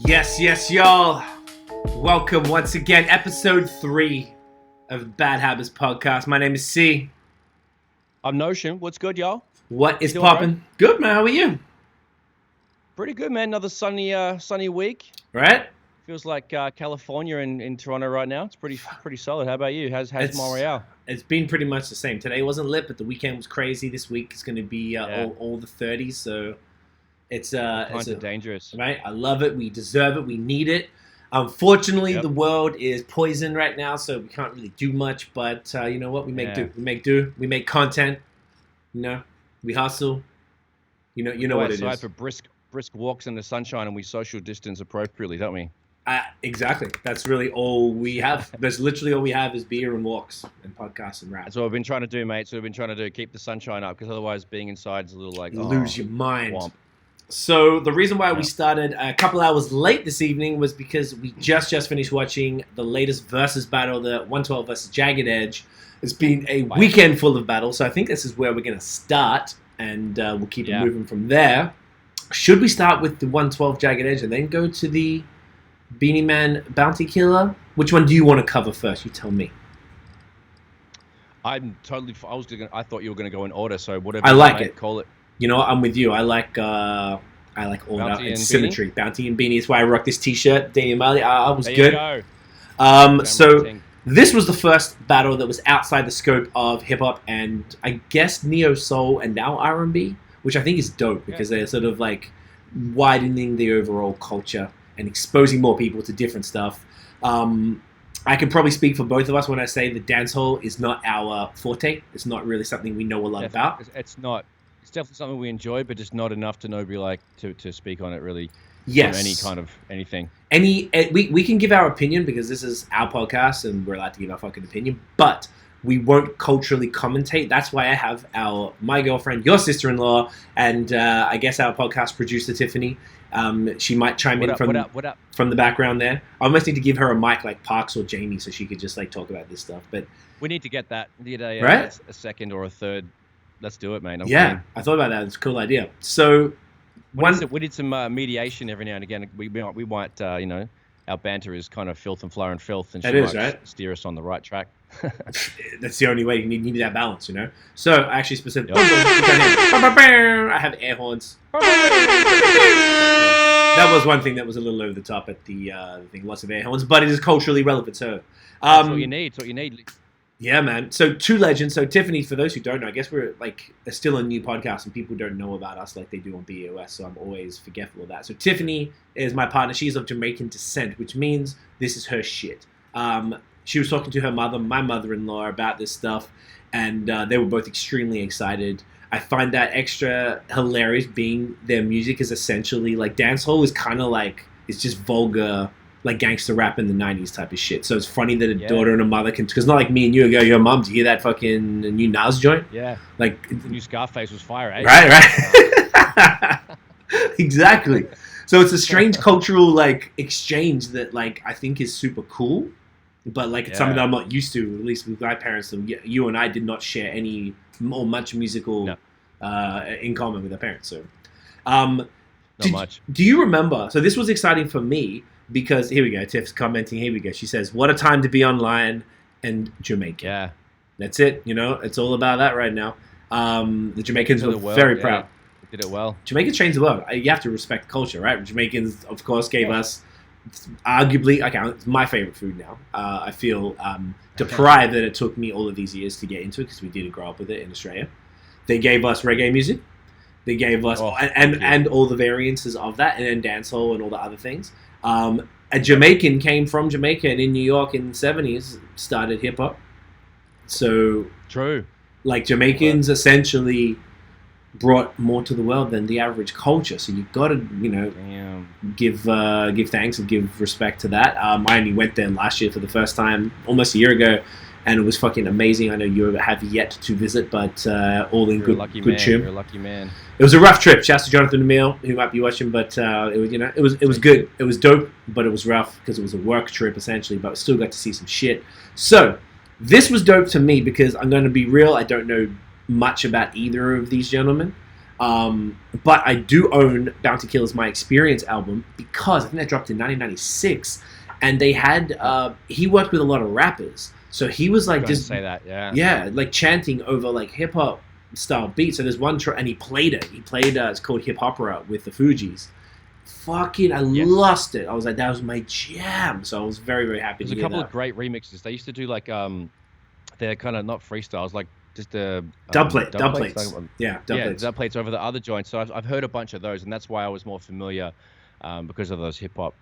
Yes, y'all. Welcome once again, episode 3 of Bad Habits Podcast. My name is C. I'm Notion. What's good, y'all? What is poppin'? Good, man. How are you? Pretty good, man. Another sunny week. Right? Feels like California in Toronto right now. It's pretty solid. How about you? How's Montreal? It's been pretty much the same. Today wasn't lit, but the weekend was crazy. This week is going to be all the 30s, so it's dangerous. Right? I love it. We deserve it. We need it. Unfortunately, the world is poisoned right now, so we can't really do much. But you know what? We make do. We make do. We make content. You know, we hustle. You know what it is. For brisk walks in the sunshine, and we social distance appropriately, don't we? Exactly. That's really all we have. That's literally all we have is beer and walks and podcasts and rap. That's what I've been trying to do, mate. So we've been trying to do keep the sunshine up, because otherwise being inside is a little like lose your mind. Womp. So the reason why we started a couple hours late this evening was because we just finished watching the latest versus battle, the 112 versus Jagged Edge. It's been a weekend full of battles, so I think this is where we're going to start, and we'll keep it moving from there. Should we start with the 112 Jagged Edge and then go to the Beanie Man Bounty Killer? Which one do you want to cover first? You tell me. I thought you were going to go in order, so whatever. I like it. Call it. You know what? I'm with you. I like order and symmetry. Bounty and Beanie. That's why I rock this T-shirt. Damian Marley. I was good. You go. So this was the first battle that was outside the scope of hip hop and I guess neo soul and now R&B, which I think is dope because they're sort of like widening the overall culture and exposing more people to different stuff. I can probably speak for both of us when I say the dancehall is not our forte. It's not really something we know a lot about. It's not. It's definitely something we enjoy, but just not enough to know. Be like to speak on it really. Yes. From any kind of anything. We can give our opinion because this is our podcast and we're allowed to give our fucking opinion, but we won't culturally commentate. That's why I have my girlfriend, your sister-in-law, and I guess our podcast producer Tiffany. She might chime in from the background there. I almost need to give her a mic like Parks or Jamie so she could just like talk about this stuff. But we need to get that. Right? A second or a third. Let's do it, man. I thought about that. It's a cool idea. So we did some mediation every now and again. We might our banter is kind of filth and flow and filth, and she might steer us on the right track. That's the only way. You need that balance, you know. So I actually specifically, I have air horns. That was one thing that was a little over the top at the thing. Lots of air horns, but it is culturally relevant. So that's what you need. It's what you need. Yeah, man. So two legends. So Tiffany, for those who don't know, I guess we're like still a new podcast and people don't know about us like they do on BAOS. So I'm always forgetful of that. So Tiffany is my partner. She's of Jamaican descent, which means this is her shit. She was talking to her mother, my mother-in-law, about this stuff, and they were both extremely excited. I find that extra hilarious being their music is essentially like dancehall is kind of like, it's just vulgar, like gangster rap in the 90s type of shit. So it's funny that a daughter and a mother can, because not like me and you go, yo, mom, do you hear that fucking new Nas joint? Yeah. Like, the new Scarface was fire, eh? Right. Exactly. So it's a strange cultural like exchange that like I think is super cool. But like it's something that I'm not used to, at least with my parents. And you and I did not share any or much musical in common with our parents. So, not much. Do you remember? So this was exciting for me because here we go. Tiff's commenting. Here we go. She says, "What a time to be online and Jamaica." Yeah, that's it. You know, it's all about that right now. The Jamaicans were very proud. They did it well. Jamaicans changed the world. You have to respect culture, right? Jamaicans, of course, gave us. Arguably, it's my favorite food now. I feel deprived that it took me all of these years to get into it because we didn't grow up with it in Australia. They gave us reggae music. They gave us and all the variances of that, and then dancehall and all the other things. A Jamaican came from Jamaica and in New York in the 70s started hip hop. So true. Like Jamaicans essentially brought more to the world than the average culture, so you've got to, give thanks and give respect to that. I only went there last year for the first time, almost a year ago, and it was fucking amazing. I know you have yet to visit, but all in good tune. You're a lucky man. It was a rough trip. Shouts to Jonathan Emile, who might be watching, but it was good. It was dope, but it was rough because it was a work trip essentially, but still got to see some shit. So this was dope to me because I'm going to be real. I don't know much about either of these gentlemen. But I do own Bounty Killer's My Experience album because I think that dropped in 1996, and they had he worked with a lot of rappers, so he was like just say that, like chanting over like hip hop style beats. So there's one and he played it. He played it's called Hip Opera with the Fugees. Fucking, I lost it. I was like, that was my jam. So I was very, very happy to hear that. There's a couple of great remixes. They used to do like they're kind of not freestyles, like just dub plates. Dub plates. Dub plates over the other joints. So I've heard a bunch of those, and that's why I was more familiar because of those hip hop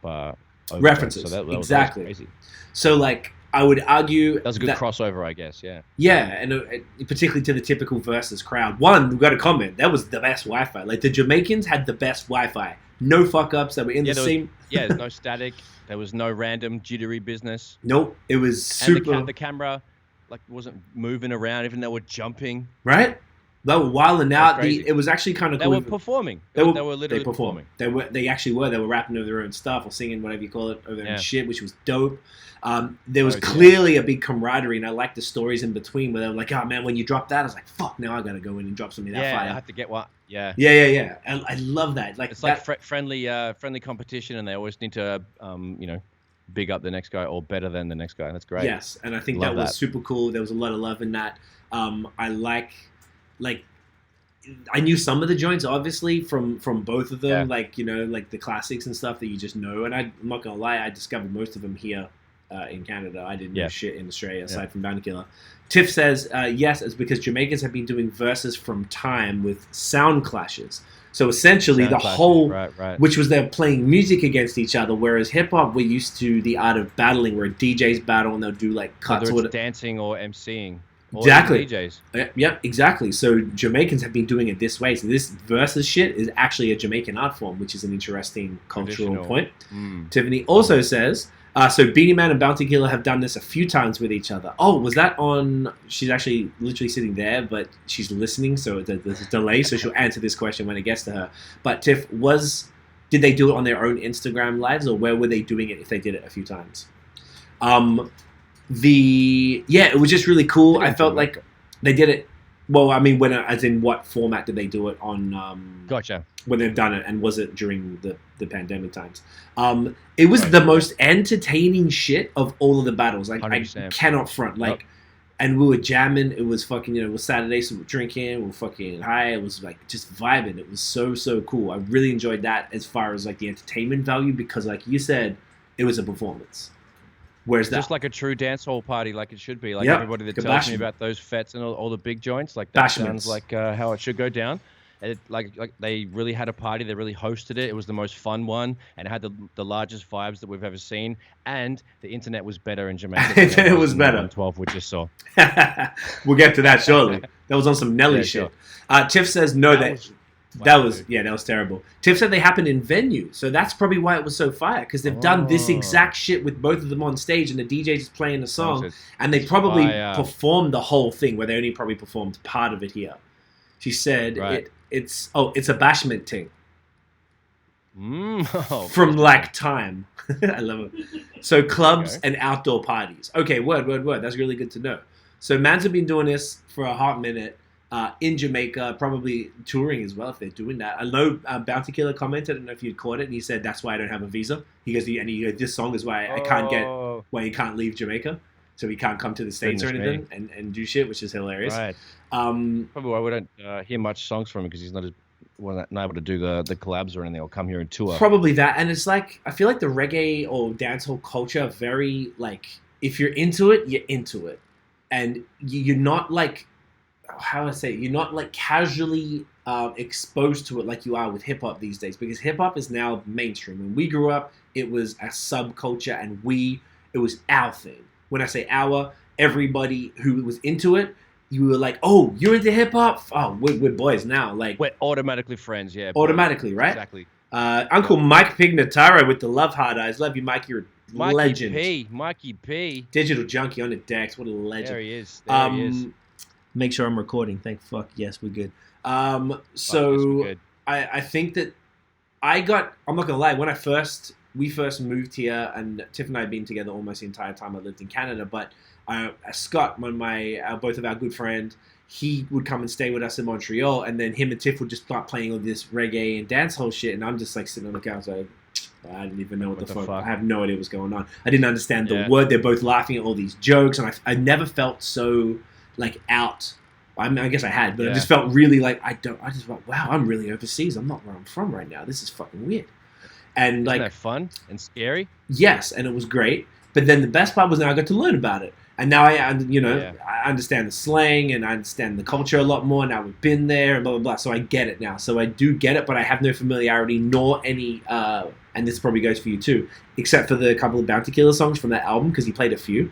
references. So that exactly. Was crazy. So like, I would argue that was a good crossover, I guess. Yeah, and particularly to the typical versus crowd. One, we got a comment. That was the best Wi-Fi. Like the Jamaicans had the best Wi-Fi. No fuck ups. That were in the same. There's no static. There was no random jittery business. Nope. It was super. And the camera, like, wasn't moving around, even though they were jumping. Right. They were wilding out. It was actually kind of cool. They were performing. They were literally performing. They actually were. They were rapping over their own stuff or singing, whatever you call it, over their own shit, which was dope. There was clearly a big camaraderie, and I liked the stories in between where they were like, "Oh man, when you drop that," I was like, "Fuck, now I gotta go in and drop something that fire." I have to get one. Yeah. I love that. Like it's like friendly competition, and they always need to, big up the next guy or better than the next guy. That's great. Yes, and I think that was super cool. There was a lot of love in that. I like I knew some of the joints obviously from both of them, like the classics and stuff that you just know. And I'm not gonna lie, I discovered most of them here in Canada. I didn't know shit in Australia aside from Bounty Killer. Tiff says yes, it's because Jamaicans have been doing verses from time with sound clashes. So essentially, which was they're playing music against each other, whereas hip hop we're used to the art of battling, where DJs battle and they'll do like cuts, whether it's dancing or MCing. Exactly. DJs. Yep, exactly. So Jamaicans have been doing it this way. So this versus shit is actually a Jamaican art form, which is an interesting cultural point. Tiffany also says, so Beanie Man and Bounty Killer have done this a few times with each other. Oh, was that on... She's actually literally sitting there, but she's listening, so there's a delay, so she'll answer this question when it gets to her. But Tiff, did they do it on their own Instagram lives, or where were they doing it if they did it a few times? It was just really cool. I felt like they did it. Well, I mean, as in what format did they do it on? Gotcha. When they've done it, and was it during the pandemic times? It was the most entertaining shit of all of the battles. Like 100%. I cannot front. Like, and we were jamming. It was fucking. It was Saturday, so we were drinking. We were fucking high. It was like just vibing. It was so cool. I really enjoyed that as far as like the entertainment value, because like you said, it was a performance. Where's that? Just like a true dancehall party, like it should be. Like everybody that tells me about those fets and all the big joints, like that sounds like how it should go down. It, like they really had a party. They really hosted it. It was the most fun one, and it had the largest vibes that we've ever seen. And the internet was better in Jamaica. It was better. 12, we just saw. We'll get to that shortly. That was on some Nelly shit. Sure. Tiff says no. That was terrible. Tiff said they happened in venue, so that's probably why it was so fire, because they've done this exact shit with both of them on stage, and the DJ's just playing the song, and they probably performed the whole thing, where they only probably performed part of it here. She said it's a bashment thing. From like time. I love it. So clubs and outdoor parties. Okay, word. That's really good to know. So Mans have been doing this for a hot minute. In Jamaica, probably touring as well if they're doing that. I know Bounty Killer commented, I don't know if you'd caught it, and he said that's why I don't have a visa. He goes, this song is why I can't why he can't leave Jamaica, so he can't come to the States or anything and do shit, which is hilarious. Right. Probably why we don't hear much songs from him, because he's not able to do the collabs or anything, or come here and tour. Probably that, and it's like, I feel like the reggae or dancehall culture very, like, if you're into it, you're into it. And you're not like, how do I say it? You're not like casually exposed to it like you are with hip hop these days, because hip hop is now mainstream. When we grew up, it was a subculture, and it was our thing. When I say our, everybody who was into it, you were like, oh, you're into hip hop? Oh, we're boys now. Like, we're automatically friends, yeah. Automatically, right? Exactly. Uncle Mike Pignataro with the love hard eyes. Love you, Mike. You're a legend. Mikey P. Digital junkie on the decks. What a legend. There he is. There he is. Make sure I'm recording. Thank fuck. Yes, we're good. I think that I'm not gonna lie, when we first moved here, and Tiff and I have been together almost the entire time I lived in Canada, but Scott, both of our good friend, he would come and stay with us in Montreal, and then him and Tiff would just start playing all this reggae and dancehall shit, and I'm just like sitting on the couch like, I didn't even know what the fuck. I have no idea what's going on. I didn't understand the word. They're both laughing at all these jokes, and I never felt so like out. I mean, I guess I had, but I just felt really like I just felt, wow, I'm really overseas. I'm not where I'm from right now. This is fucking weird. And like, isn't that fun and scary? Yes, and it was great. But then the best part was now I got to learn about it. And now I understand the slang and I understand the culture a lot more. Now we've been there and blah, blah, blah. So I get it now. So I do get it, but I have no familiarity nor any, and this probably goes for you too, except for the couple of Bounty Killer songs from that album, because he played a few.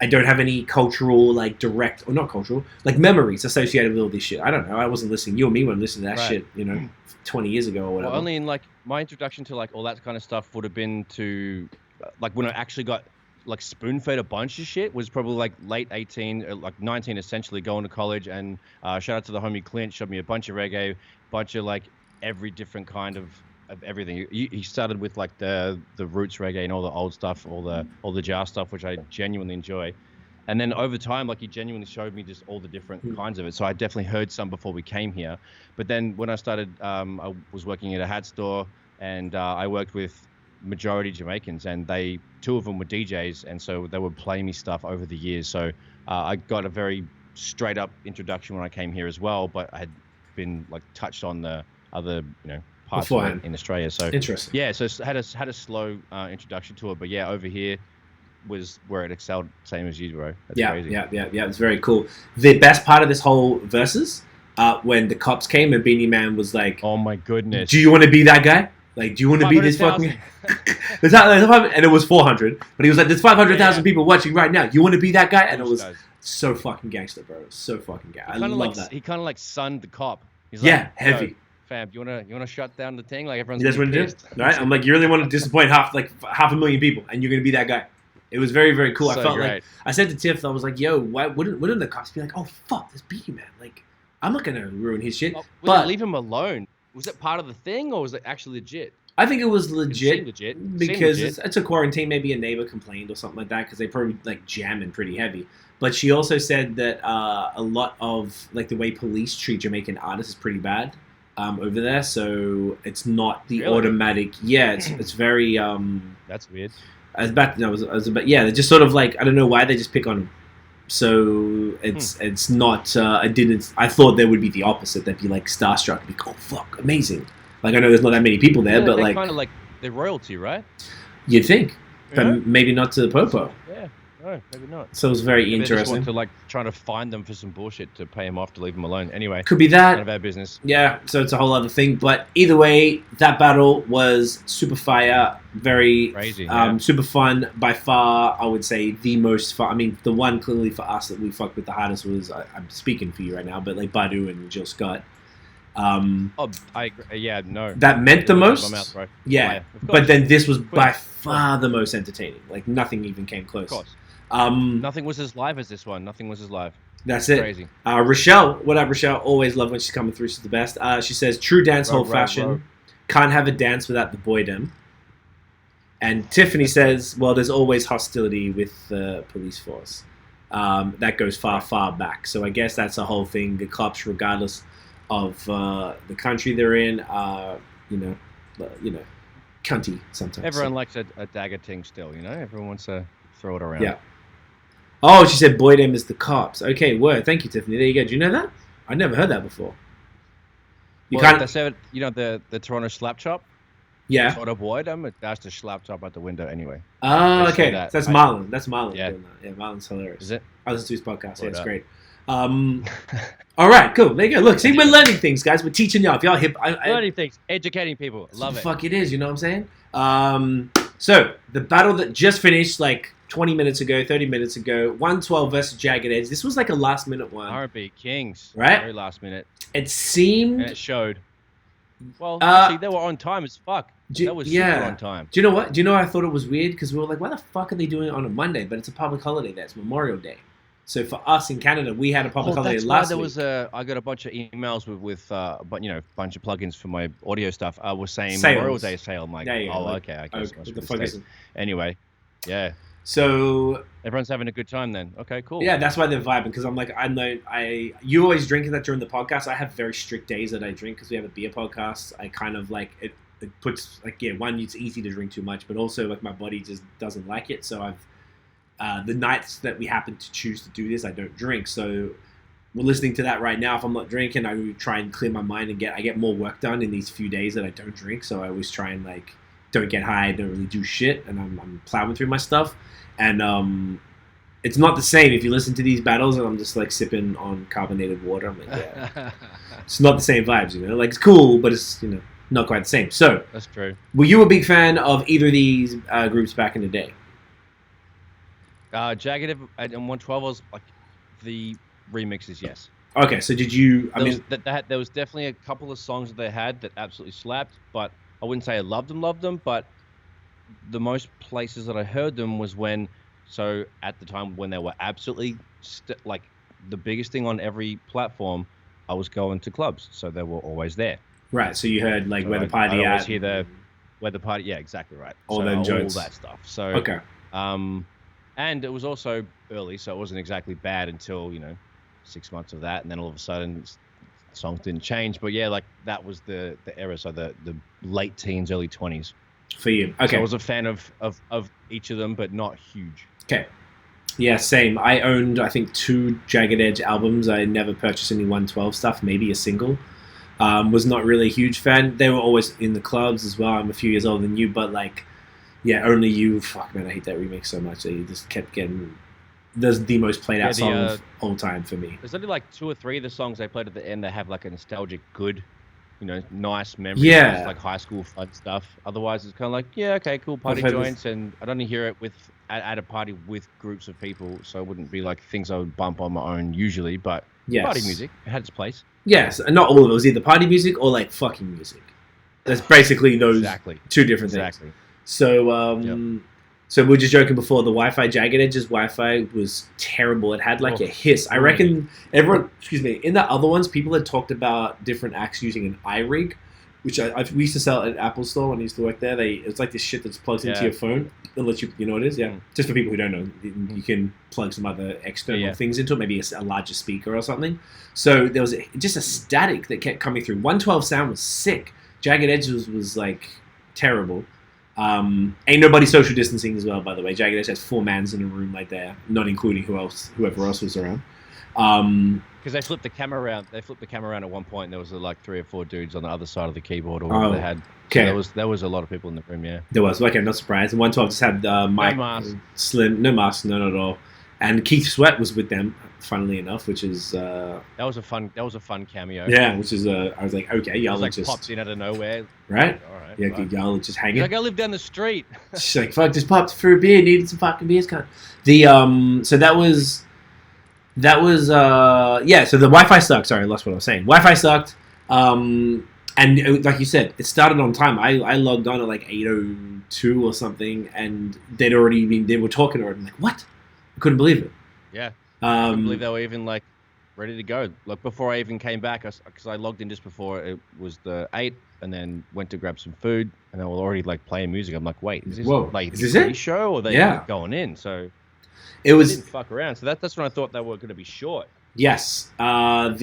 I don't have any cultural, like direct, or not cultural, like memories associated with all this shit. I don't know. I wasn't listening. You and me weren't listening to that shit, 20 years ago or whatever. Well, only in like my introduction to like all that kind of stuff would have been to like when I actually got like spoon-fed a bunch of shit was probably like late 18, like 19 essentially, going to college. And shout out to the homie Clint, showed me a bunch of reggae, bunch of like every different kind of everything. He started with like the roots reggae and all the old stuff, all the jar stuff, which I genuinely enjoy. And then over time, like he genuinely showed me just all the different kinds of it. So I definitely heard some before we came here. But then when I started, I was working at a hat store, and I worked with majority Jamaicans, and two of them were DJs, and so they would play me stuff over the years. So I got a very straight up introduction when I came here as well, but I had been like touched on the other parts of it in Australia. So interesting. Yeah, so had a slow introduction to it, but yeah, over here was where it excelled, same as you, bro. That's crazy. Yeah. It's very cool. The best part of this whole versus, when the cops came and Beanie Man was like, "Oh my goodness, do you want to be that guy? Like, do you want to be this fucking?" And it was 400, but he was like, "There's 500,000 people watching right now. You want to be that guy?" And it was so fucking gangster, bro. It was so fucking gangster. I love that. He kind of like sunned the cop. He's like, heavy. Fam, you wanna shut down the thing? Like everyone's. That's what it is, right? I'm like, you really want to disappoint half a million people, and you're gonna be that guy. It was very, very cool. So I felt great. like I said to Tiff, I was like, "Yo, why wouldn't the cops be like, oh fuck, this Beanie Man? Like, I'm not gonna ruin his shit." But leave him alone. Was it part of the thing, or was it actually legit? I think it was legit, because legit. It's a quarantine. Maybe a neighbor complained or something like that, because they probably like jamming pretty heavy. But she also said that a lot of like the way police treat Jamaican artists is pretty bad over there. So it's not the automatic. Yeah, it's very. That's weird. They're just sort of like, I don't know why they just pick on him. So it's not. I thought there would be the opposite. They'd be like starstruck, be oh fuck, amazing. Like I know there's not that many people there, but like kind of like they're royalty, right? You'd think, but maybe not to the Popo. Yeah, no, maybe not. So it was very interesting. They just want to like trying to find them for some bullshit to pay him off to leave him alone. Anyway, could be that. None of our business. Yeah, so it's a whole other thing. But either way, that battle was super fire, very crazy, super fun. By far, I would say the most fun. I mean, the one clearly for us that we fucked with the hardest was, I'm speaking for you right now, but like Badu and Jill Scott. I agree. Yeah, no. That meant the most. Mouth, bro. Yeah, but then this was by far the most entertaining. Like nothing even came close. Of course. Nothing was as live as this one. Nothing was as live. That's it. Crazy. Rochelle, what up, Rochelle? Always love when she's coming through. She's the best. She says, "True dancehall fashion. Can't have a dance without the boydom." And Tiffany says, "Well, there's always hostility with the police force. That goes far, far back. So I guess that's a whole thing. The cops, regardless of the country they're in, cunty sometimes." Everyone likes a dagger ting still, Everyone wants to throw it around. Yeah. Oh, she said boydom is the cops. Okay, word. Thank you, Tiffany. There you go. Do you know that? I never heard that before. They said, the Toronto slap chop. Yeah. Sort of boydom. That's the slap chop out the window anyway. Oh, okay. That's Marlon. That's Marlon. Yeah. Doing that. Yeah, Marlon's hilarious. Is it? I listen to his podcast. Yeah, it's great. All right, cool. There you go. Look, see, we're learning things, guys. We're teaching y'all. If y'all hip, learning things, educating people. Love it. Fuck, it is. You know what I'm saying? So the battle that just finished, like 20 minutes ago, 30 minutes ago, 112 versus Jagged Edge. This was like a last-minute one. R&B Kings, right? Very last minute. It seemed, and it showed. Well, actually, they were on time as fuck. That was super on time. Do you know what? Do you know I thought it was weird? Because we were like, why the fuck are they doing it on a Monday? But it's a public holiday there. It's Memorial Day. So for us in Canada, we had a public holiday last week. I got a bunch of emails with a bunch of plugins for my audio stuff. I was saying Memorial Day sale. I'm like, okay, I guess. Anyway, yeah. So everyone's having a good time then. Okay, cool. Yeah, that's why they're vibing, because I'm like, you always drinking that during the podcast. I have very strict days that I drink because we have a beer podcast. I kind of like it puts like, yeah, one, it's easy to drink too much, but also like my body just doesn't like it. So the nights that we happen to choose to do this, I don't drink. So we're listening to that right now. If I'm not drinking, I try and clear my mind and I get more work done in these few days that I don't drink. So I always try and like don't get high, don't really do shit, and I'm plowing through my stuff. And it's not the same if you listen to these battles and I'm just like sipping on carbonated water. I'm like, yeah, it's not the same vibes, you know. Like it's cool, but it's, you know, not quite the same. So that's true. Were you a big fan of either of these groups back in the day? Jagged Edge and 112 was like the remixes, yes. Okay, so did you? There was definitely a couple of songs that they had that absolutely slapped, but I wouldn't say I loved them, but the most places that I heard them was so at the time when they were absolutely like the biggest thing on every platform, I was going to clubs, so they were always there. Right, so you heard like where the party at. Where the party, yeah, exactly right. All them joints. All that stuff. So okay. And it was also early, so it wasn't exactly bad until 6 months of that, and then all of a sudden songs didn't change. But yeah, like that was the era, so the late teens, early 20s. For you, okay. So I was a fan of each of them, but not huge. Okay. Yeah, same. I owned, I think, 2 Jagged Edge albums. I never purchased any 112 stuff, maybe a single. Was not really a huge fan. They were always in the clubs as well. I'm a few years older than you, but like, yeah, Only You. Fuck, man, I hate that remix so much. They just kept getting. That's the most played out song of all time for me. There's only like 2 or 3 of the songs they played at the end that have like a nostalgic good, nice memories. Yeah. Just like high school fun stuff. Otherwise, it's kind of like, yeah, okay, cool party joints, and I'd only hear it at a party with groups of people, so it wouldn't be like things I would bump on my own usually, but party music, it had its place. Yes, and not all of it was either party music or like fucking music. That's basically those two different things. So, So we were just joking before, the Wi-Fi, Jagged Edge's Wi-Fi was terrible. It had like a hiss. I reckon everyone, in the other ones, people had talked about different acts using an iRig, which we used to sell at Apple Store when I used to work there. It's like this shit that's plugged into your phone. It lets you know what it is? Yeah. Just for people who don't know, you can plug some other external things into it, maybe a larger speaker or something. So there was just a static that kept coming through. 112 sound was sick. Jagged Edge was like terrible. Ain't nobody social distancing as well, by the way. Jagged Edge has 4 mans in a room right there, not including whoever else was around. Because they flipped the camera around. They flipped the camera around at one point, and there was like 3 or 4 dudes on the other side of the keyboard or whatever they had. Okay. So there was a lot of people in the room, yeah. There was. Okay, not surprised. And 112 just had Mike, no mask. Slim, no mask, none at all. And Keith Sweat was with them, funnily enough, which is that was a fun cameo. Yeah, which is I was like, okay, y'all like just pops in out of nowhere. Right? All right. Yeah, y'all are just hanging. He's like, I live down the street. She's like, fuck, just popped for a beer, needed some fucking beers, cunt. So that was so the Wi-Fi sucked. Sorry, I lost what I was saying. Wi-Fi sucked. And like you said, it started on time. I logged on at like 8:02 or something, and they were talking already. I'm like, what? I couldn't believe it. Yeah. I couldn't believe they were even like ready to go. Like before I even came back, because I logged in just before it was the 8, and then went to grab some food, and they were already like playing music. I'm like, wait, is this like is a show or are they going in? So it was didn't fuck around. So that's when I thought they were going to be short. Yes. For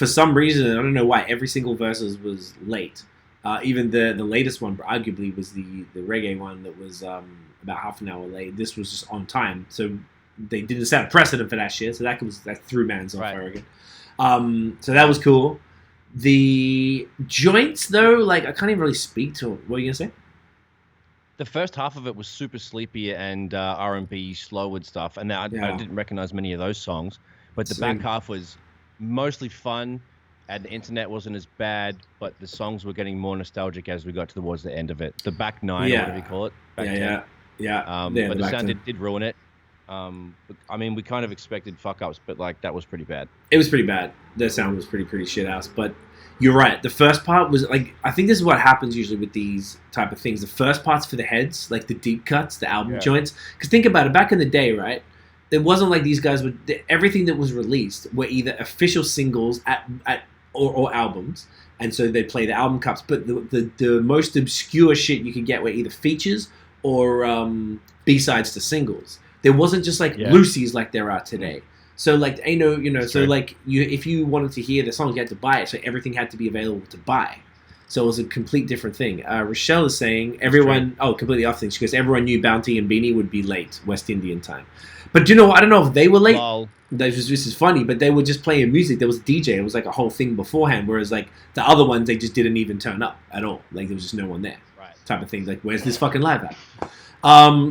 some reason, I don't know why, every single verses was late. Even the latest one, arguably, was the reggae one that was about half an hour late. This was just on time. So they didn't set a precedent for that shit. So that threw mans off, I reckon. So that was cool. The joints, though, like, I can't even really speak to it. What are you going to say? The first half of it was super sleepy and R&B slowwood stuff. And I didn't recognize many of those songs. But the back half was mostly fun, and the internet wasn't as bad, but the songs were getting more nostalgic as we got towards the end of it. The back 9, or whatever you call it. Back 10. But the sound did ruin it. I mean, we kind of expected fuck-ups, but like that was pretty bad. It was pretty bad. The sound was pretty shit-house. But you're right. The first part was like, I think this is what happens usually with these type of things. The first part's for the heads, like the deep cuts, the album joints. Because think about it, back in the day, right? It wasn't like these guys would. Everything that was released were either official singles or albums, and so they'd play the album cuts. But the most obscure shit you could get were either features or B-sides to singles. There wasn't just like Lucy's like there are today. So like if you wanted to hear the songs, you had to buy it. So everything had to be available to buy. So it was a complete different thing. Rochelle is saying completely off things. She goes, everyone knew Bounty and Beanie would be late West Indian time. But I don't know if they were late. Lol. This is funny, but they were just playing music. There was a DJ. It was like a whole thing beforehand. Whereas like the other ones, they just didn't even turn up at all. Like there was just no one there. Right. Type of thing. Like where's this fucking live at?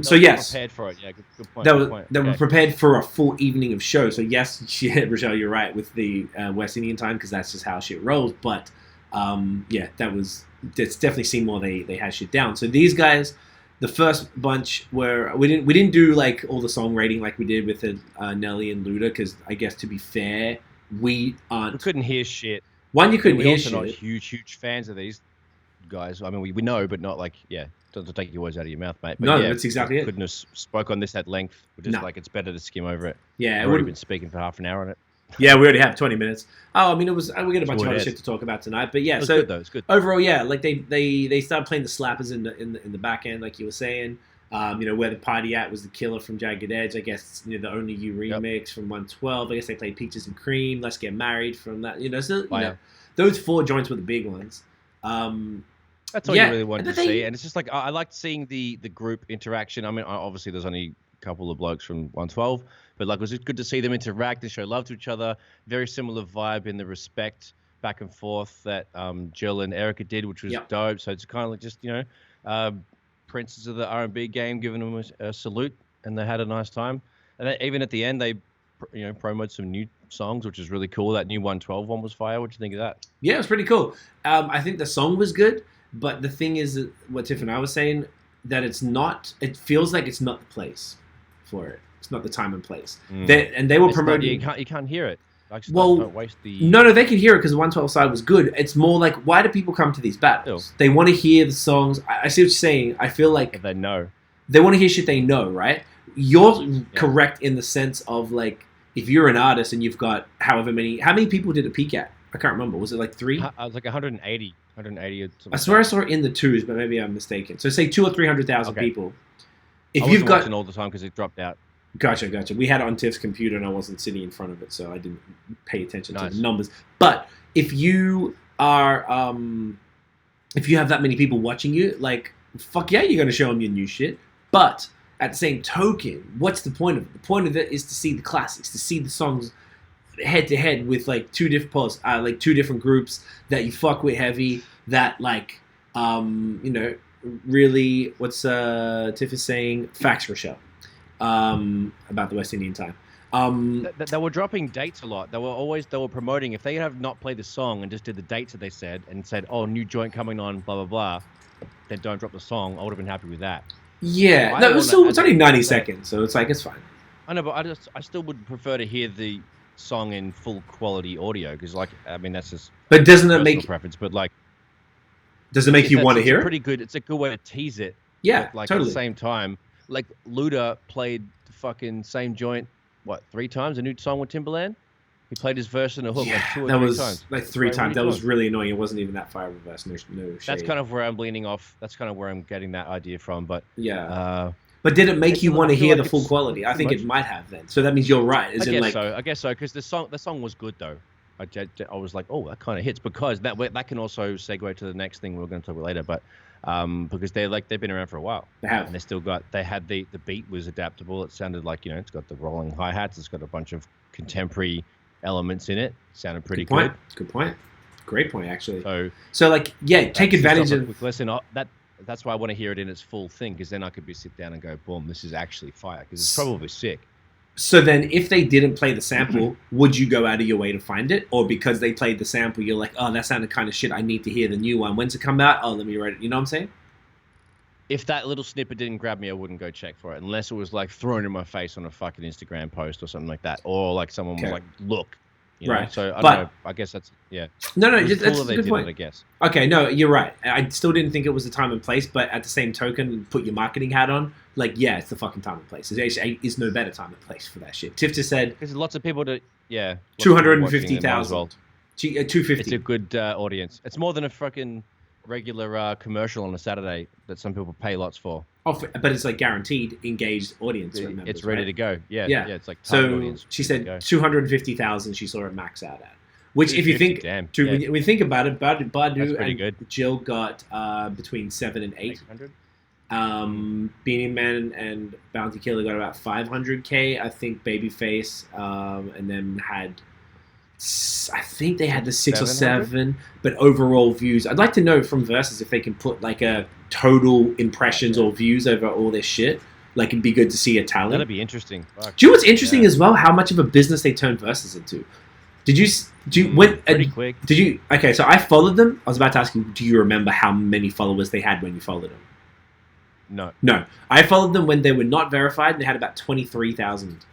So yes, prepared for it. Yeah, good point. They were prepared for a full evening of show. So yes, Rochelle, you're right with the West Indian time because that's just how shit rolls. But it's definitely seen more they had shit down. So these guys, the first bunch we didn't do like all the song rating like we did with Nelly and Luda because I guess to be fair, we couldn't hear shit. One, you couldn't hear shit. We're also not huge fans of these guys. I mean, we know, but not like don't take your words out of your mouth, mate. But no, that's exactly it. Couldn't have spoke on this at length. We're just like it's better to skim over it. Yeah, we've already been speaking for half an hour on it. Yeah, we already have 20 minutes. Oh, I mean, we got a bunch of other shit to talk about tonight, but yeah, so good, though. It's good. Overall, yeah, like they started playing the slappers in the back end, like you were saying. Where the party at was the Killer from Jagged Edge. I guess the Only You remix from 112. I guess they played Peaches and Cream. Let's Get Married from that. Those 4 joints were the big ones. That's all you really wanted to see, and it's just like I liked seeing the group interaction. I mean, obviously there's only a couple of blokes from 112. But like, it was good to see them interact and show love to each other. Very similar vibe in the respect back and forth that Jill and Erica did, which was dope. So it's kind of like just princes of the R&B game giving them a salute, and they had a nice time. And even at the end, they promoted some new songs, which is really cool. That new 112 one was fire. What do you think of that? Yeah, it was pretty cool. I think the song was good, but the thing is what Tiff and I was saying, that it feels like it's not the place for it. It's not the time and place. They were promoting. You can't hear it. Don't waste the. No, they could hear it because the 112 side was good. It's more like, why do people come to these battles? They want to hear the songs. I see what you're saying. I feel like they know. They want to hear shit they know, right? You're correct in the sense of like, if you're an artist and you've got how many people did it peak at? I can't remember. Was it like 3? I was like 180 or something. I swear I saw it in the 2s, but maybe I'm mistaken. So say 200,000 or 300,000 people. If you've got watching all the time because it dropped out. Gotcha. We had it on Tiff's computer and I wasn't sitting in front of it, so I didn't pay attention to the numbers. But if you are, if you have that many people watching you, like, fuck yeah, you're going to show them your new shit. But at the same token, what's the point of it? The point of it is to see the classics, to see the songs head to head with like two different groups that you fuck with heavy, that like, really, what's Tiff is saying, facts, Rochelle. About the West Indian time. They were dropping dates a lot. They were promoting. If they have not played the song and just did the dates that they said and said, "Oh, new joint coming on," blah blah blah, then don't drop the song. I would have been happy with that. Yeah, no, it's only 90 seconds, so it's like it's fine. I know, but I still would prefer to hear the song in full quality audio because, like, I mean, that's just. But doesn't it make preference? But like, does it make you want to hear it? Pretty good. It's a good way to tease it. Yeah, but, like, totally. At the same time. Like, Luda played the fucking same joint, 3 times? A new song with Timbaland? He played his verse and a hook 2 or 3 times. Like 3 times. That was really annoying. It wasn't even that far of a verse. No shade. That's kind of where I'm leaning off. That's kind of where I'm getting that idea from. But yeah. But did it make you want to hear the full quality? I think it might have then. So that means you're right. I guess so. Because the song was good though. I was like, oh, that kind of hits because that can also segue to the next thing we're going to talk about later. But because they've been around for a while. They have. And they had the beat was adaptable. It sounded like, it's got the rolling hi-hats. It's got a bunch of contemporary elements in it. Sounded pretty good. Good point. Great point, actually. So like, yeah, take advantage of... Listen, that's why I want to hear it in its full thing, because then I could sit down and go, boom, this is actually fire, because it's probably sick. So then if they didn't play the sample, would you go out of your way to find it? Or because they played the sample, you're like, oh, that sounded kind of shit, I need to hear the new one. When's it come out? Oh, let me write it. You know what I'm saying? If that little snippet didn't grab me, I wouldn't go check for it, unless it was like thrown in my face on a fucking Instagram post or something like that. Or like someone was like, look. Right. So I don't know. I guess that's, yeah. No, that's a good point. I guess. Okay, no, you're right. I still didn't think it was the time and place, but at the same token, put your marketing hat on. Like, yeah, it's the fucking time and place. There's no better time and place for that shit. Tiff just said... Because lots of people 250,000. 250. It's a good audience. It's more than a fucking regular commercial on a Saturday that some people pay lots for. Oh, but it's like guaranteed engaged audience. It's ready to go. Yeah. It's like so audience. She said 250,000. She saw it max out at. Which, if you think, when you think about it, Badu and good. Jill got between 7 and 8. 800. Beanie Man and Bounty Killer got about 500K. I think Babyface, and then I think they had the 6 or 7, but overall views. I'd like to know from Versus if they can put like a total impressions or views over all their shit. Like, it'd be good to see a talent. That'd be interesting. Do you know what's interesting as well? How much of a business they turned Versus into. Pretty quick. Okay, so I followed them. I was about to ask you, do you remember how many followers they had when you followed them? No. I followed them when they were not verified, and they had about 23,000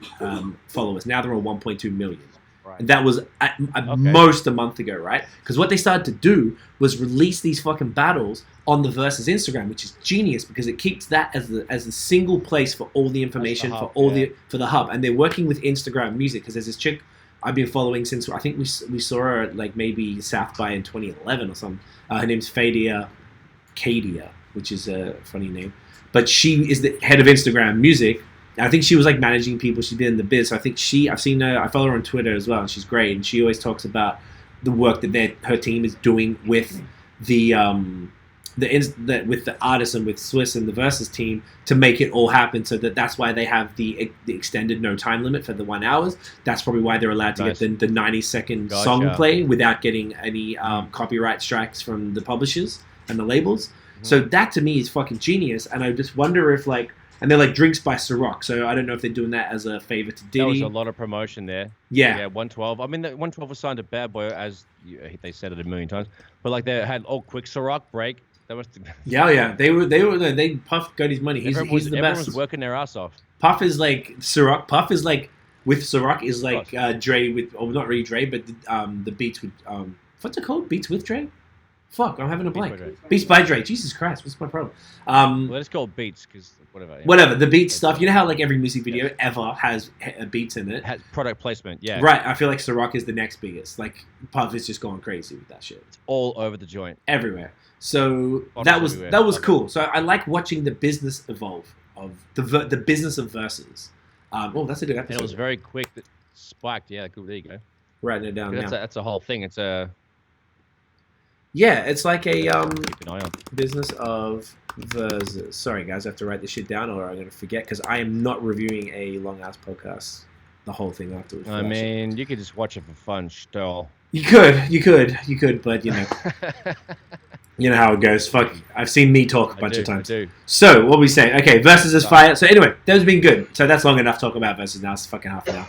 followers. Now they're on 1.2 million. Right. And that was at most a month ago, right? Because what they started to do was release these fucking battles on the Versus Instagram, which is genius because it keeps that as a single place for all the information, for the hub. And they're working with Instagram Music because there's this chick I've been following since, I think we saw her at like maybe South by in 2011 or something. Her name's Kadia, which is a funny name. But she is the head of Instagram Music. I think she was like managing people. She's been in the biz. So I think I've seen her, I follow her on Twitter as well, and she's great. And she always talks about the work that her team is doing with with the artists and with Swiss and the Versus team to make it all happen. So that's why they have the extended no time limit for the 1 hour. That's probably why they're allowed to get the 90-second song play without getting any copyright strikes from the publishers and the labels. Mm-hmm. So that to me is fucking genius. And I just wonder if and they're like Drinks by Ciroc. So I don't know if they're doing that as a favor to Diddy. There was a lot of promotion there. Yeah. Yeah, 112. I mean, 112 was signed to Bad Boy, as they said it a million times. But like they had quick Ciroc break. That was they Puff got his money. He's the best. Everyone was working their ass off. Puff is like Ciroc. Puff is like with Ciroc is like Dre with, or not really Dre, but the beats with what's it called? Beats with Dre. Fuck, I'm having a blank. Beats by Dre. Jesus Christ, what's my problem? Well, it's called beats because whatever. Yeah. Whatever, the beats stuff. You know how like every music video ever has beats in it? Has product placement, yeah. Right, I feel like Ciroc is the next biggest. Like Puff is just going crazy with that shit. It's all over the joint. Everywhere. So that was cool. So I like watching the business evolve of the business of Versus. That's a good episode. And it was very quick. That spiked. Yeah, cool. There you go. Writing it down now. That's a whole thing. It's a... Yeah, it's like a keep an eye on. business of Versus. Sorry, guys, I have to write this shit down or I'm going to forget because I am not reviewing a long-ass podcast, the whole thing afterwards. I mean, you could just watch it for fun, still. You could, but, you know. You know how it goes. Fuck, I've seen me talk a bunch of times. So, what are we saying? Okay, Versus is fire. So, anyway, that has been good. So, that's long enough talk about Versus now. It's fucking half an hour.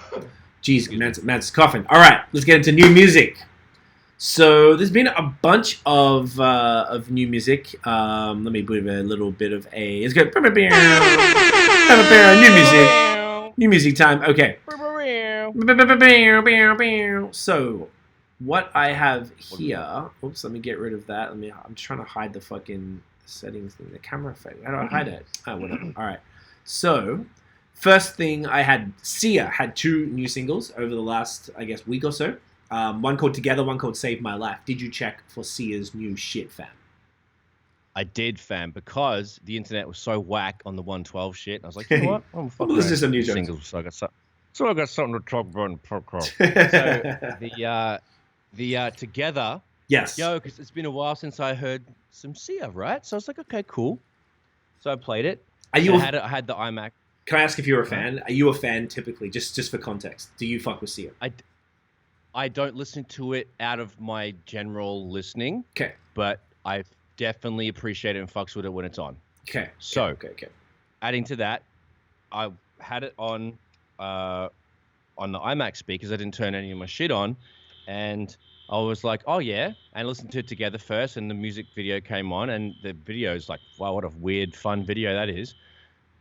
Jeez, man's coughing. All right, let's get into new music. So, there's been a bunch of new music. Let me put a little bit of a... Let's go. New music time. Okay. So... What I have here... Oops, let me get rid of that. I'm just trying to hide the fucking settings thing. The camera effect. How do I hide it? Oh, whatever. All right. So, first thing I had... Sia had 2 new singles over the last, I guess, week or so. One called Together, one called Save My Life. Did you check for Sia's new shit, fam? I did, fam, because the internet was so whack on the 112 shit. I was like, you know what? I'm fucking this is some new singles. So I got something to talk about in So the Together. Yes. Yo, because it's been a while since I heard some Sia, right? So I was like, okay, cool. So I played it. I had the iMac. Can I ask if you're a fan? Are you a fan typically, just for context? Do you fuck with Sia? I don't listen to it out of my general listening. Okay. But I definitely appreciate it and fucks with it when it's on. Okay. So, okay. Adding to that, I had it on the iMac speakers. I didn't turn any of my shit on. And I was like, oh, yeah. And listened to it together first. And the music video came on. And the video is like, wow, what a weird, fun video that is.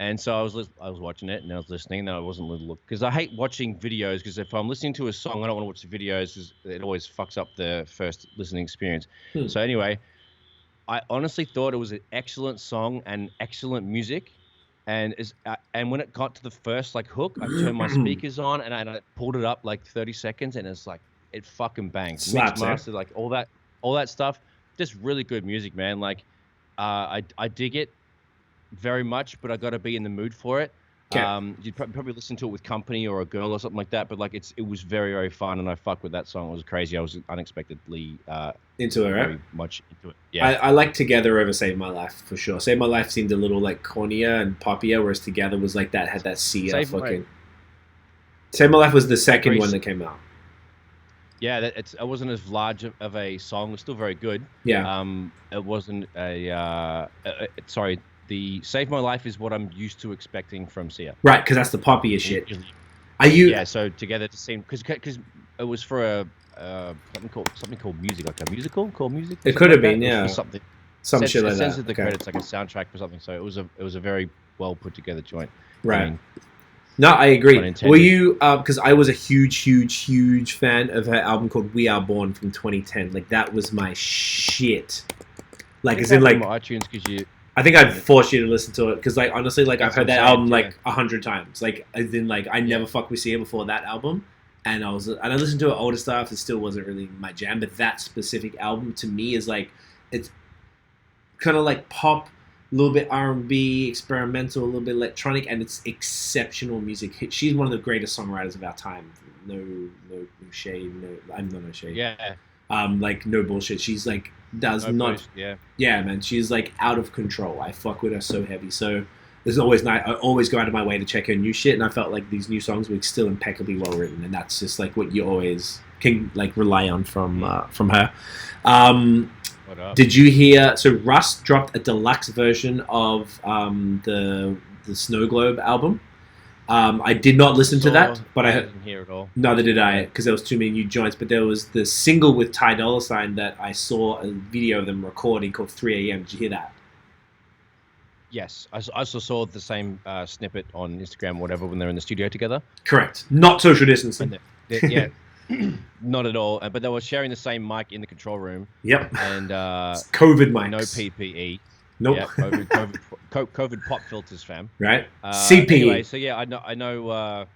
And so I was watching it and I was listening and I wasn't looking because I hate watching videos because if I'm listening to a song, I don't want to watch the videos because it always fucks up the first listening experience. So anyway, I honestly thought it was an excellent song and excellent music. And when it got to the first like hook, I turned my speakers on and I pulled it up like 30 seconds and it's like, it fucking bangs. Slaps, mixed master, like all that stuff. just really good music, man. Like, I dig it very much, but I got to be in the mood for it. You'd probably listen to it with company or a girl or something like that. But like, it was very, very fun, and I fucked with that song. It was crazy. I was unexpectedly into it, right? Very much into it. Yeah, I like Together over Save My Life for sure. Save My Life seemed a little like cornier and poppier, whereas Together was like that, had that Save My Life was the second one that came out. Yeah, it wasn't as large of a song. It was still very good. Yeah. It wasn't sorry. The Save My Life is what I'm used to expecting from Sia. Right, because that's the poppier shit. Are you? Yeah. So Together just seemed because it was for something called music, like a musical called music. It could have been, yeah. Something. Some shit like that. It says the credits like a soundtrack for something. So it was a very well put together joint. Right. I mean, no, I agree. Were you? Because I was a huge fan of her album called We Are Born from 2010. Like that was my shit. Like, as in like iTunes, because you. I think I'd force you to listen to it because, like, honestly, like I've heard that album like 100 times. Like, as in, like I never fucked with Sia before that album, and I listened to her older stuff. It still wasn't really my jam, but that specific album to me is like, it's kind of like pop, a little bit R&B, experimental, a little bit electronic, and it's exceptional music. She's one of the greatest songwriters of our time. No shade. I'm not no shade. Yeah. Like no bullshit. She's like yeah, man. She's like out of control. I fuck with her so heavy. So there's always night. I always go out of my way to check her new shit, and I felt like these new songs were still impeccably well written, and that's just like what you always can like rely on from her. Did you hear? So Russ dropped a deluxe version of the Snow Globe album. I did not listen to that, but I didn't hear it all. Neither did I, because there was too many new joints. But there was the single with Ty Dolla $ign that I saw a video of them recording called 3 AM. Did you hear that? Yes, I also saw the same snippet on Instagram, or whatever, when they're in the studio together. Correct. Not social distancing. Yeah, not at all. But they were sharing the same mic in the control room. Yep. And COVID mics. No PPE. Nope. Yeah, COVID pop filters, fam. Right. CP. Anyway, so yeah, I know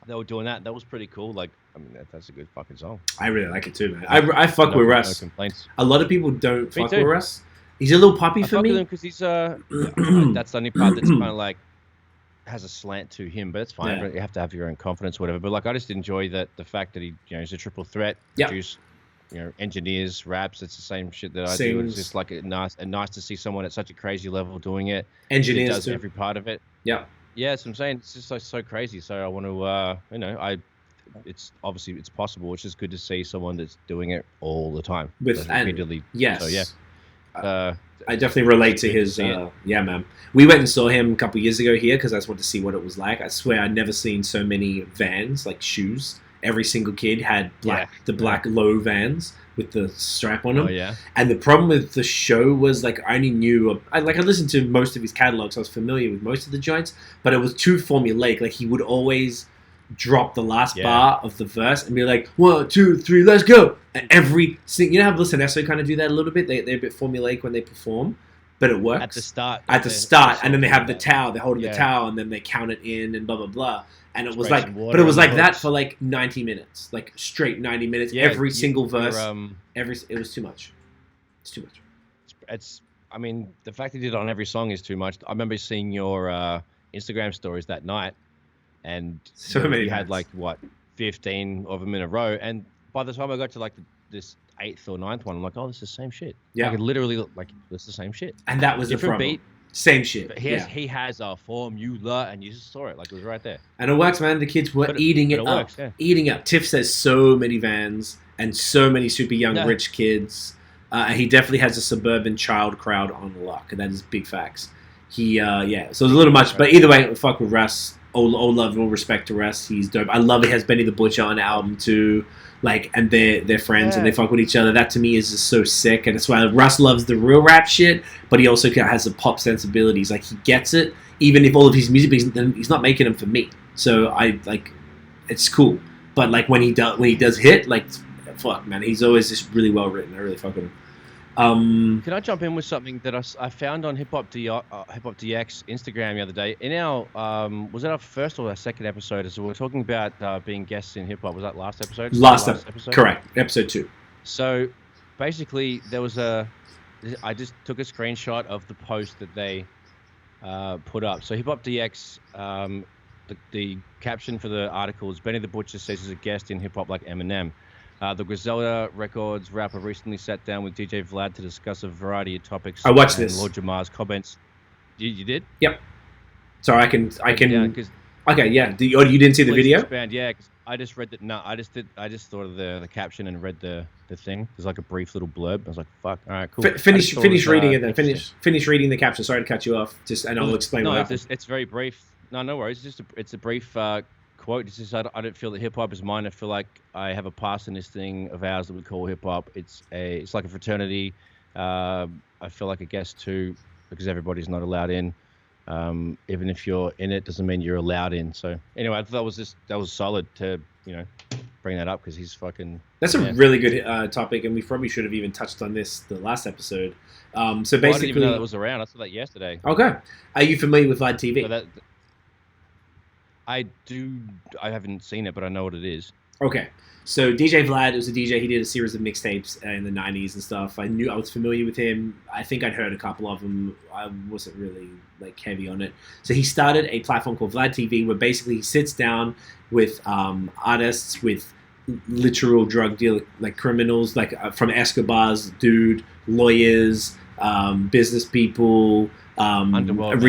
they were doing that. That was pretty cool. Like, I mean, that's a good fucking song. I really like it too, man. I fuck with Russ. No complaints. A lot of people don't fuck with Russ. He's a little poppy for me. I fuck with him because he's that's the only part that's kind of like has a slant to him, but it's fine. Yeah. You have to have your own confidence, whatever. But like, I just enjoy the fact that he's a triple threat. Yep. Produce, engineers, raps. It's the same shit that I do. It's just like nice to see someone at such a crazy level doing it. Engineers does every part of it. Yeah. Yeah, that's what I'm saying. It's just like so crazy. So I want to, it's obviously it's possible. It's just good to see someone that's doing it all the time. Repeatedly. Yes. So yeah. I definitely relate to his. Yeah, man. We went and saw him a couple of years ago here because I just wanted to see what it was like. I swear I'd never seen so many Vans, like shoes. Every single kid had black low Vans with the stripe on them. Oh yeah. And the problem with the show was like I only knew I listened to most of his catalog, so I was familiar with most of the joints, but it was too formulaic. Like he would always drop the last bar of the verse and be like 1, 2, 3, let's go. And every single, how Bliss and Esso kind of do that a little bit. They're a bit formulaic when they perform, but it works at the start. And then they have the towel. They're holding the towel, and then they count it in, and blah blah blah. And it was like, but it was like that for like 90 minutes, like straight 90 minutes. Every single verse, it was too much. It's too much. I mean, the fact that he did it on every song is too much. I remember seeing your Instagram stories that night, and you had like 15 of them in a row. And by the time I got to like this 8th or 9th one, I'm like, oh, this is the same shit. Yeah, like, literally, like this is the same shit. And that was different beat. Same shit. But he has a formula, and you just saw it. Like, it was right there. And it works, man. The kids were eating it up. Works, yeah. Eating up. Tiff says so many Vans and so many super young rich kids. He definitely has a suburban child crowd on lock. And that is big facts. So it was a little much. But either way, fuck with Russ. All love, all respect to Russ. He's dope. I love he has Benny the Butcher on the album too. Like, and they're friends and they fuck with each other. That to me is just so sick, and that's why Russ loves the real rap shit, but he also has the pop sensibilities. Like, he gets it, even if all of his music, he's not making them for me. So I like, it's cool. But like when he does hit, like, fuck man, he's always just really well written. I really fuck with him. Can I jump in with something that I found on Hip Hop DX Instagram the other day? In our was it our first or our second episode? So we were talking about being guests in hip hop. Was that last episode? Last episode. Correct. Episode 2. So basically I just took a screenshot of the post that they put up. So Hip Hop DX, the caption for the article is Benny the Butcher says he's a guest in hip hop like Eminem. The Griselda Records rapper recently sat down with DJ Vlad to discuss a variety of topics. I watched this. Lord Jamar's comments. You did? Yep. So I can. Yeah, okay, yeah. You didn't see the video? Expand, yeah. Cause I just read that. No, I just thought of the caption and read the thing. There's like a brief little blurb. I was like, "Fuck, all right, cool." Finish reading it then. Finish reading the caption. Sorry to cut you off. And I'll explain. No, what happened. It's very brief. No worries. It's a brief quote. It's just I don't feel that hip hop is mine. I feel like I have a pass in this thing of ours that we call hip hop. It's like a fraternity. I feel like a guest too because everybody's not allowed in. Even if you're in it, doesn't mean you're allowed in. So anyway, I thought that was solid to bring that up because he's fucking. That's a really good topic, and we probably should have even touched on this the last episode. So basically, I didn't even know that was around. I saw that yesterday. Okay, are you familiar with Vlad TV? So I do. I haven't seen it, but I know what it is. Okay. So DJ Vlad was a DJ. He did a series of mixtapes in the 90s and stuff. I was familiar with him. I think I'd heard a couple of them. I wasn't really heavy on it. So he started a platform called Vlad TV where basically he sits down with artists, with literal drug deal, criminals, from Escobar's dude, lawyers, business people, underworld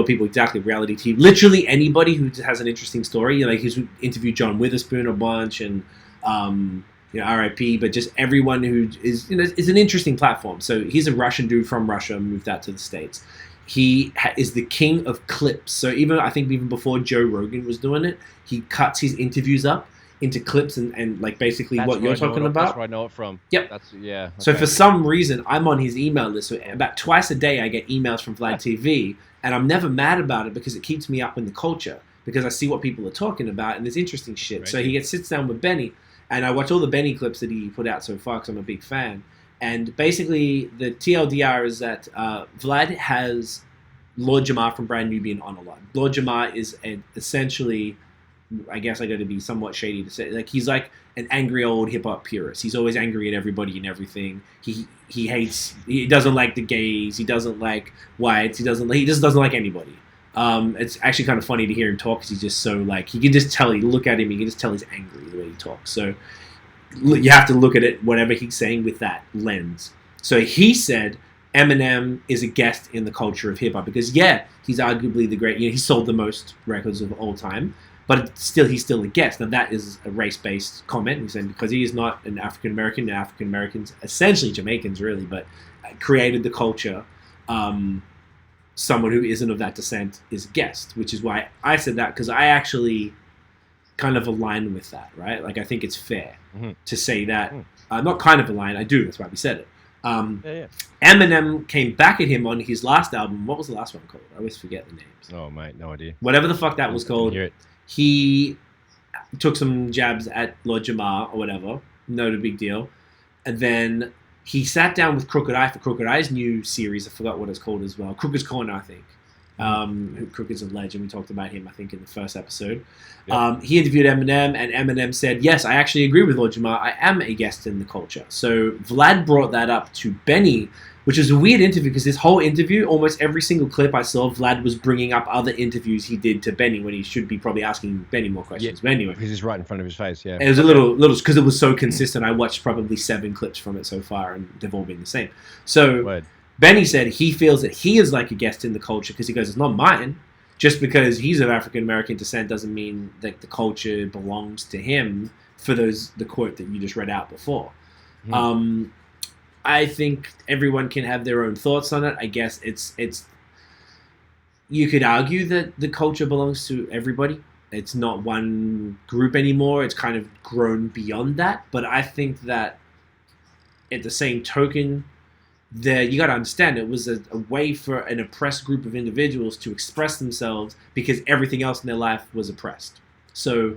people, exactly, reality TV. Literally anybody who has an interesting story. He's interviewed John Witherspoon a bunch and R.I.P. But just everyone who is an interesting platform. So he's a Russian dude from Russia, moved out to the States. He is the king of clips. So I think even before Joe Rogan was doing it, he cuts his interviews up into clips and basically that's what you're talking about. That's where I know it from. Yep. Okay. So for some reason, I'm on his email list. So about twice a day, I get emails from Vlad TV, and I'm never mad about it because it keeps me up in the culture because I see what people are talking about and there's interesting shit. Right. So he sits down with Benny, and I watch all the Benny clips that he put out so far because I'm a big fan. And basically, the TLDR is that Vlad has Lord Jamar from Brand Nubian on a lot. Lord Jamar is essentially, I guess I got to be somewhat shady to say, he's like an angry old hip hop purist. He's always angry at everybody and everything. He doesn't like the gays. He doesn't like whites. He just doesn't like anybody. It's actually kind of funny to hear him talk because he's just so you can just tell. You look at him, you can just tell he's angry the way he talks. So you have to look at it, whatever he's saying, with that lens. So he said Eminem is a guest in the culture of hip hop because he's arguably the great. He sold the most records of all time. But he's still a guest. Now, that is a race-based comment. He's saying because he is not an African-American, and African-Americans, essentially Jamaicans, really, but created the culture. Someone who isn't of that descent is a guest, which is why I said that, because I actually kind of align with that, right? I think it's fair to say that. Not kind of align, I do. That's why we said it. Eminem came back at him on his last album. What was the last one called? I always forget the names. Oh, mate, no idea. Whatever the fuck that was called. He took some jabs at Lord Jamar or whatever. Not a big deal. And then he sat down with Crooked I for Crooked I's new series. I forgot what it's called as well. Crooked's Corner, I think. Crooked's a legend. We talked about him, I think, in the first episode. Yep. He interviewed Eminem, and Eminem said, yes, I actually agree with Lord Jamar. I am a guest in the culture. So Vlad brought that up to Benny, which is a weird interview because this whole interview, almost every single clip I saw, Vlad was bringing up other interviews he did to Benny when he should be probably asking Benny more questions. Yeah, but anyway, because he's right in front of his face. Yeah, it was a little because it was so consistent. I watched probably 7 clips from it so far, and they've all been the same. So Word. Benny said he feels that he is like a guest in the culture because he goes, it's not mine. Just because he's of African American descent doesn't mean that the culture belongs to him. For the quote that you just read out before. I think everyone can have their own thoughts on it. I guess it's. You could argue that the culture belongs to everybody. It's not one group anymore. It's kind of grown beyond that. But I think that, at the same token, you got to understand it was a way for an oppressed group of individuals to express themselves because everything else in their life was oppressed. So.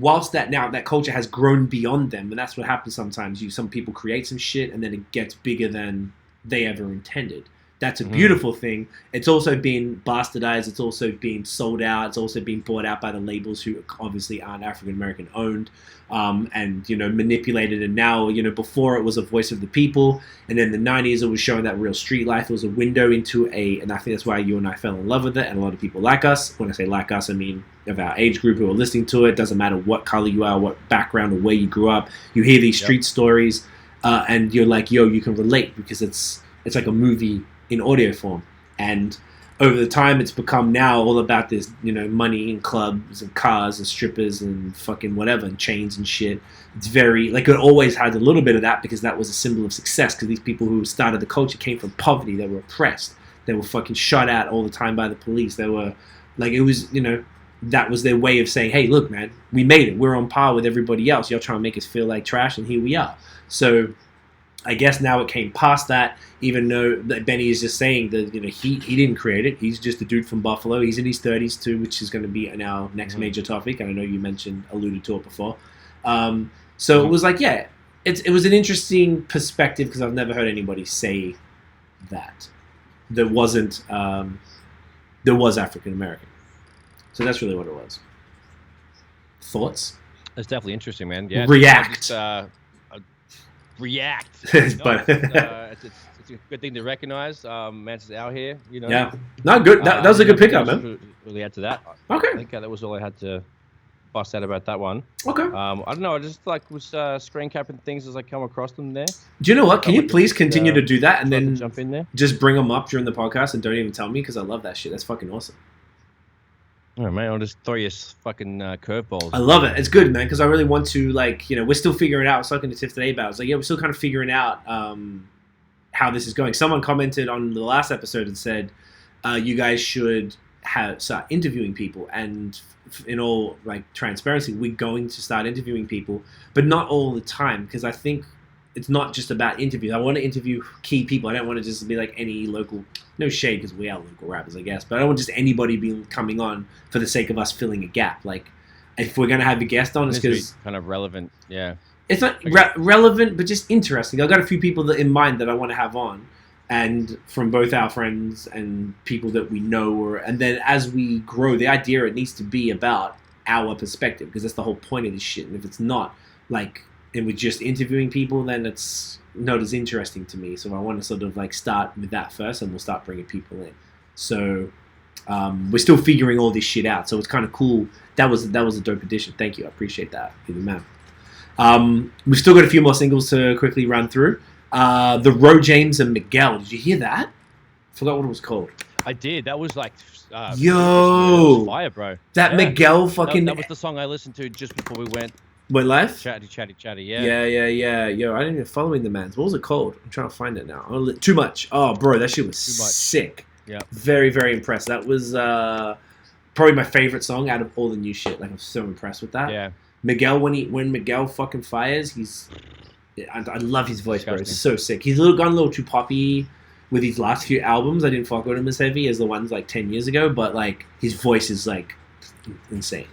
Whilst that culture has grown beyond them, and that's what happens sometimes. Some people create some shit, and then it gets bigger than they ever intended. That's a beautiful thing. It's also been bastardized. It's also been sold out. It's also been bought out by the labels who obviously aren't African American owned, and manipulated. And now, before it was a voice of the people, and in the 90s it was showing that real street life. It was a window into and I think that's why you and I fell in love with it, and a lot of people like us. When I say like us, I mean of our age group who are listening to it. Doesn't matter what color you are, what background, or where you grew up. You hear these street stories, and you're like, yo, you can relate because it's like a movie in audio form. And over the time, it's become now all about this, money and clubs and cars and strippers and fucking whatever and chains and shit. It's very, like, it always had a little bit of that because that was a symbol of success, because these people who started the culture came from poverty. They were oppressed. They were fucking shot at all the time by the police. They were, like, it was, that was their way of saying, hey, look, man, we made it. We're on par with everybody else. Y'all trying to make us feel like trash, and here we are. So I guess now it came past that, even though Benny is just saying that, he didn't create it. He's just a dude from Buffalo. He's in his 30s too, which is going to be in our next major topic. And I know you alluded to it before. So it was like, yeah, it was an interesting perspective because I've never heard anybody say that. There was African American. So that's really what it was. Thoughts? It's definitely interesting, man. Yeah. React. React. But it's a good thing to recognize. Man's out here, Yeah. No, good. That was a good pickup, man. Really add to that. Okay. I think that was all I had to bust out about that one. Okay. I don't know. I just was screen capping things as I come across them there. Do you know what? Can you please continue to do that and then jump in there? Just bring them up during the podcast and don't even tell me, because I love that shit. That's fucking awesome. All right, man. I'll just throw you fucking curveballs. I love it. It's good, man, because I really want to, we're still figuring out. I was talking to Tiff today about it. I was like, yeah, we're still kind of figuring out how this is going. Someone commented on the last episode and said, you guys should start interviewing people. And in all, transparency, we're going to start interviewing people, but not all the time, because I think it's not just about interviews. I want to interview key people. I don't want to just be like any local, no shade because we are local rappers, I guess, but I don't want just anybody being coming on for the sake of us filling a gap. Like, if we're going to have a guest on, it's because kind of relevant. Yeah. It's not relevant, but just interesting. I've got a few people in mind that I want to have on, and from both our friends and people that we know. And then as we grow, the idea, it needs to be about our perspective, because that's the whole point of this shit. And if it's not, and we're just interviewing people, then it's not as interesting to me. So I want to sort of start with that first, and we'll start bringing people in. So we're still figuring all this shit out. So it's kind of cool. That was a dope addition. Thank you. I appreciate that. You're the man. We've still got a few more singles to quickly run through. The Ro James and Miguel. Did you hear that? I forgot what it was called. I did. That was yo, fire, bro. That Miguel fucking. That was the song I listened to just before we went live. Chatty. Yeah. Yo, I didn't even following the man's. What was it called? I'm trying to find it now. Too much. Oh, bro, that shit was sick. Yeah. Very, very impressed. That was probably my favorite song out of all the new shit. I'm so impressed with that. Yeah. Miguel, when Miguel fucking fires, I love his voice, bro. It's so sick. He's gone a little too poppy with his last few albums. I didn't fuck with him as heavy as the ones 10 years ago, but his voice is insane.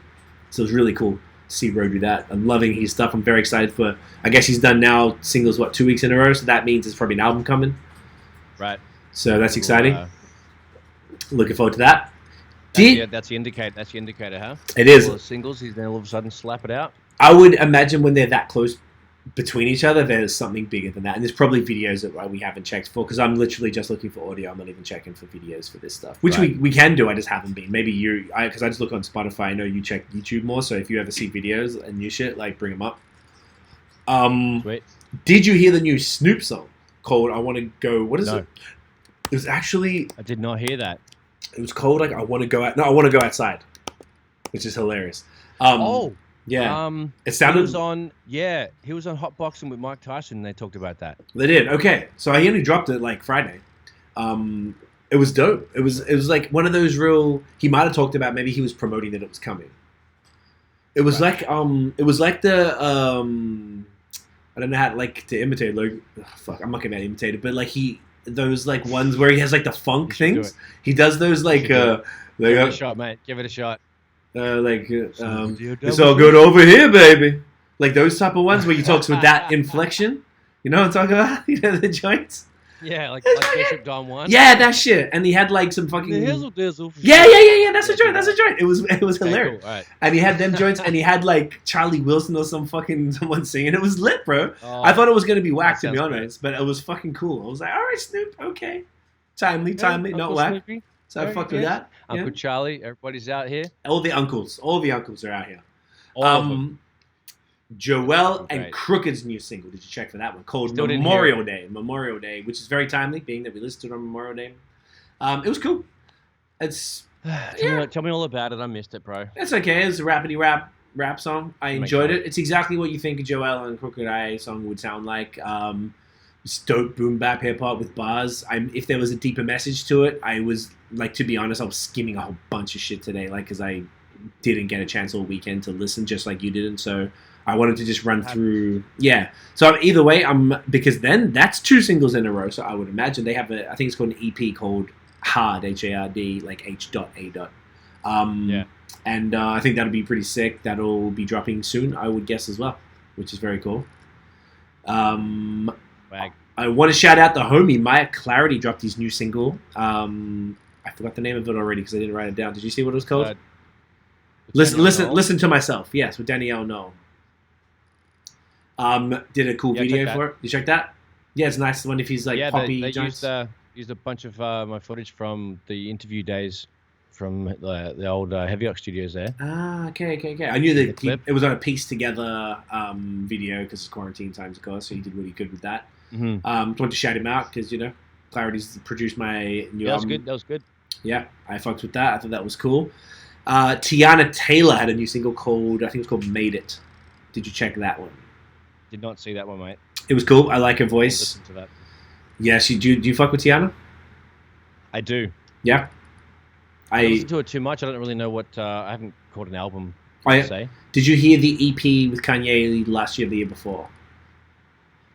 So it's really cool to see Ro do that. I'm loving his stuff. I'm very excited for. I guess he's done now singles 2 weeks in a row, so that means there's probably an album coming. Right. So that's exciting. Looking forward to that. That's the indicator. That's the indicator, huh? It is. All the singles, he's then all of a sudden slap it out. I would imagine when they're that close between each other, there's something bigger than that. And there's probably videos that we haven't checked for, because I'm literally just looking for audio. I'm not even checking for videos for this stuff, which we can do. I just haven't been. Maybe because I just look on Spotify. I know you check YouTube more, so if you ever see videos and new shit, bring them up. Sweet. Did you hear the new Snoop song called "I Want to Go"? What is it? It was actually. I did not hear that. It was called "I Want to Go Out." No, I want to go outside, which is hilarious. Yeah. It sounded. He was on Hot Boxing with Mike Tyson, and they talked about that. They did. Okay, so he only dropped it Friday. It was dope. It was one of those real. He might have talked about, maybe he was promoting that it was coming. It was the I don't know how to imitate. I'm not gonna imitate it, but those ones where he has the funk things. He does those Give it a shot, mate. Give it a shot. It's all good over here, baby. Those type of ones where he talks with that inflection. You know what I'm talking about? You know the joints? Yeah, like Bishop Don 1. Yeah, that shit. And he had like some fucking... The Hizzle Dizzle. Yeah. That's a joint. It was hilarious. Cool. All right. And he had them joints, and he had like Charlie Wilson or someone singing. It was lit, bro. Oh, I thought it was going to be whack, to be honest, great. but it was fucking cool. I was like, all right, Snoop, okay. Timely, not whack. Snoopy. So I fucked with that. Uncle Charlie, everybody's out here. All the uncles are out here. All of them. Joel and Crooked's new single. Did you check for that one? Called Memorial Day, which is very timely, being that we listened on Memorial Day. It was cool. It's tell me all about it. I missed it, bro. It's okay. It's a rapidy rap song. I enjoyed it. It's exactly what you think a Joel and Crooked Eye song would sound like. It's dope boom bap hip hop with bars. If there was a deeper message to it, I was like, to be honest, I was skimming a whole bunch of shit today, like, because I didn't get a chance all weekend to listen, just like you didn't. So I wanted to just run through. Yeah. So either way, because then that's 2 singles in a row. So I would imagine they have I think it's called an EP called Hard, H-A-R-D, like H.A. And I think that'll be pretty sick. That'll be dropping soon, I would guess, as well, which is very cool. I want to shout out the homie Maya Clarity dropped his new single. I forgot the name of it already because I didn't write it down. Did you see what it was called? Listen to myself. Yes, with Danielle No. Did a cool video for it. You check that? Yeah, it's nice. One if he's like poppy. They used a bunch of my footage from the interview days from the old IllNote Studios there. Okay. I knew that it was on a piece together video because it's quarantine times, of course. So he did really good with that. Mm-hmm. Want to shout him out because Clarity's produced my new album. That was good. Yeah, I fucked with that. I thought that was cool. Tiana Taylor had a new single called, I think it's called Made It. Did you check that one? Did not see that one, mate. It was cool. I like her voice. Listen to that. Yeah, do you fuck with Tiana? I do. Yeah. I listen to it too much. I don't really know what. I haven't caught an album. Say. Did you hear the EP with Kanye last year, the year before?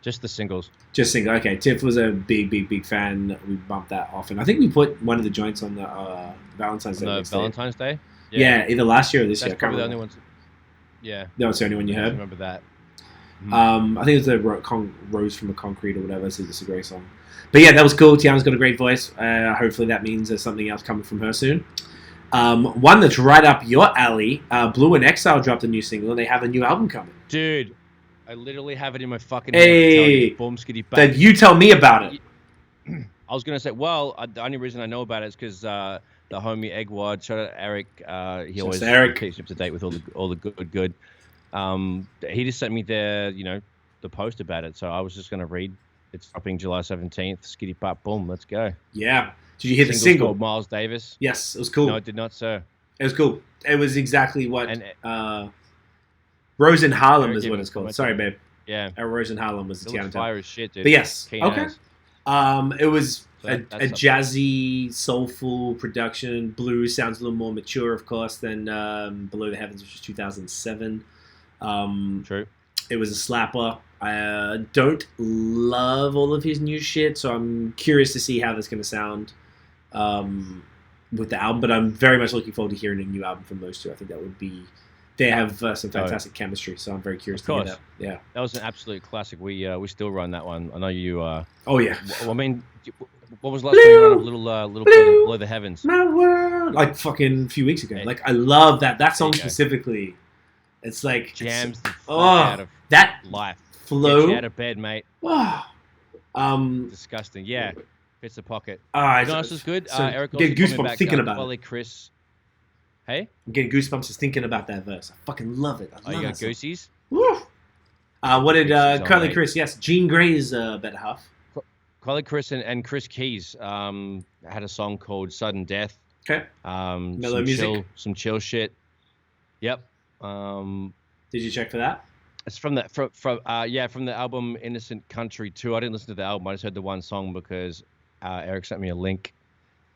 Just the singles. Just single. Okay, Tiff was a big fan. We bumped that off, and I think we put one of the joints on the Valentine's Day. Valentine's Day. Yeah, either last year or this year. That's probably the only one. Yeah. That was the only one you heard. I remember that. I think it was the Rose from the Concrete or whatever. So it's a great song. But yeah, that was cool. Tiana's got a great voice. Hopefully that means there's something else coming from her soon. One that's right up your alley. Blue and Exile dropped a new single, and they have a new album coming. Dude, I literally have it in my fucking head. Boom, skitty, bang. Then you tell me about it. I was gonna say, the only reason I know about it is because the homie Eggwad, shout out Eric. He always keeps up to date with all the good. He just sent me the post about it, so I was just gonna read. It's dropping July 17th. Skitty pop, boom, let's go. Yeah. Did you hear the single? Called Miles Davis. Yes, it was cool. No, I did not, sir. It was cool. It was exactly what Rose in Harlem is what it's called. Sorry, babe. Yeah. Rose in Harlem was the Tiana. Fire as shit, dude. But yes. Keen okay. It was a jazzy, soulful production. Blue sounds a little more mature, of course, than Below the Heavens, which was 2007. True. It was a slapper. I don't love all of his new shit, so I'm curious to see how that's going to sound with the album. But I'm very much looking forward to hearing a new album from those two. I think that would be... They have some fantastic chemistry, so I'm very curious to hear that. Yeah, that was an absolute classic. We still run that one. I know you. Oh yeah. I mean, what was the last time you ran a little Below the Heavens? My world, like fucking a few weeks ago. Like I love that song specifically. It's like jams the fuck out of that life. Flow. Get you out of bed, mate. Disgusting. Yeah, fits the pocket. This is good. So Eric get goosebumps thinking about it. Chris. Hey? I'm getting goosebumps just thinking about that verse. I fucking love it. You got goosies? Woo! What did Carly Chris? Yes, Jean Grey's better half. Carly Chris and Chris Keys had a song called Sudden Death. Okay. Mellow music. Some chill shit. Yep. Did you check for that? It's from the album Innocent Country 2. I didn't listen to the album. I just heard the one song because Eric sent me a link,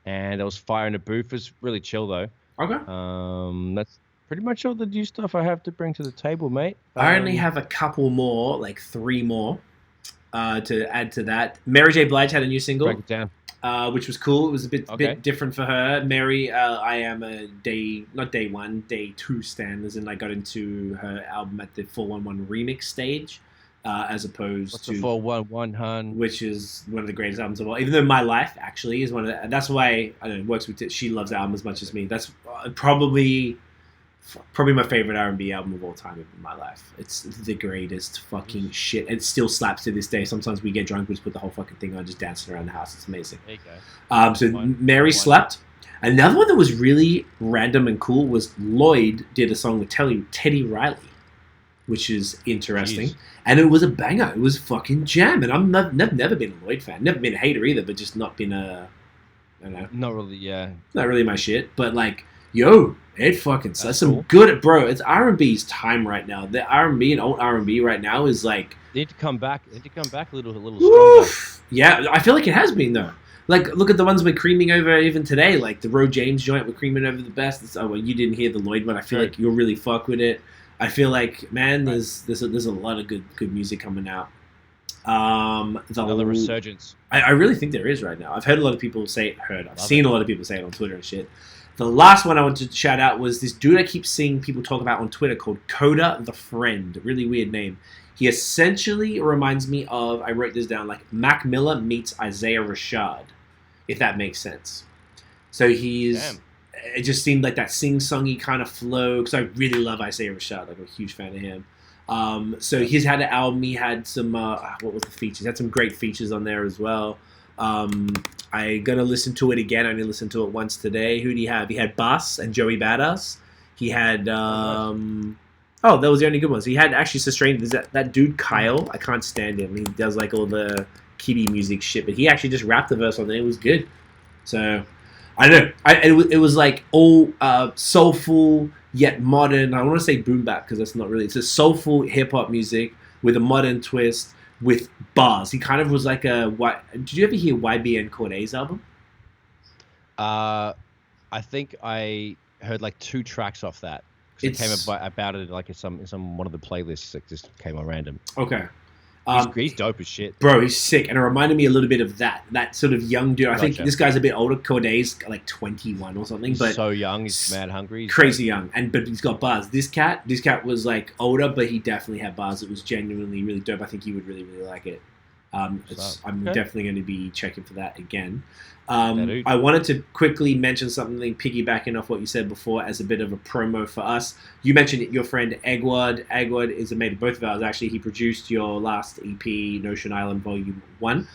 and it was fire in the booth. It was really chill though. Okay. That's pretty much all the new stuff I have to bring to the table, mate. I only have a couple more, like 3 more, to add to that. Mary J. Blige had a new single. Break it down. Which was cool. It was a bit different for her. Mary, I am a day 2 stan, as in I got into her album at the 411 remix stage. as opposed to 411, which is one of the greatest albums of all. Even though My Life actually is one of the, and that's why I don't know, works with she loves the album as much as me. That's probably my favorite R&B album of all time in My Life. It's the greatest fucking shit. It still slaps to this day. Sometimes we get drunk, we just put the whole fucking thing on, just dancing around the house. It's amazing. There you go. So Mary Slept. Another one that was really random and cool was Lloyd did a song with Teddy Riley, which is interesting. Jeez. And it was a banger. It was fucking jam. And I'm never been a Lloyd fan. Never been a hater either, but just not been a, I don't know. Not really, yeah. Not really my shit. But like, yo, it fucking that's some cool. good, bro. It's R&B's time right now. The R&B and old R&B right now is like. They need to come back. They need to come back a little stronger. Yeah, I feel like it has been though. Like, look at the ones we're creaming over even today. Like the Ro James joint, we're creaming over the best. Well, you didn't hear the Lloyd one. I feel like you'll really fuck with it. I feel like, man, there's a lot of good music coming out. Another resurgence. I really think there is right now. I've heard a lot of people say it. I've seen a lot of people say it on Twitter and shit. The last one I wanted to shout out was this dude I keep seeing people talk about on Twitter called Coda the Friend. Really weird name. He essentially reminds me of, I wrote this down, like Mac Miller meets Isaiah Rashad, if that makes sense. So it just seemed like that sing-songy kind of flow, because I really love Isaiah Rashad. Like, I'm a huge fan of him. So he's had an album, he had some, what was the features? He had some great features on there as well. I'm going to listen to it again. I only listened to it once today. Who do you have? He had BAOS and Joey Badass. He had, that was the only good ones. He had actually sustained, that dude Kyle, I can't stand him. He does like all the kiddie music shit, but he actually just rapped the verse on there. It was good. So, I don't know. It was like all soulful yet modern. I don't want to say boom bap because that's not really. It's a soulful hip hop music with a modern twist with bars. He kind of was like a. Did you ever hear YBN Cordae's album? I think I heard like 2 tracks off that. It came about it like in some one of the playlists that just came on random. Okay. He's dope as shit. Bro, he's sick. And it reminded me a little bit of that sort of young dude. I think this guy's a bit older. Cordae's like 21 or something. He's but so young. He's mad hungry. He's crazy young. But he's got bars. This cat was like older, but he definitely had bars. It was genuinely really dope. I think you would really, really like it. I'm definitely going to be checking for that again. I wanted to quickly mention something, piggybacking off what you said before, as a bit of a promo for us. You mentioned your friend Egward. Egward is a mate of both of ours. Actually, he produced your last EP, Notion Island Volume 1.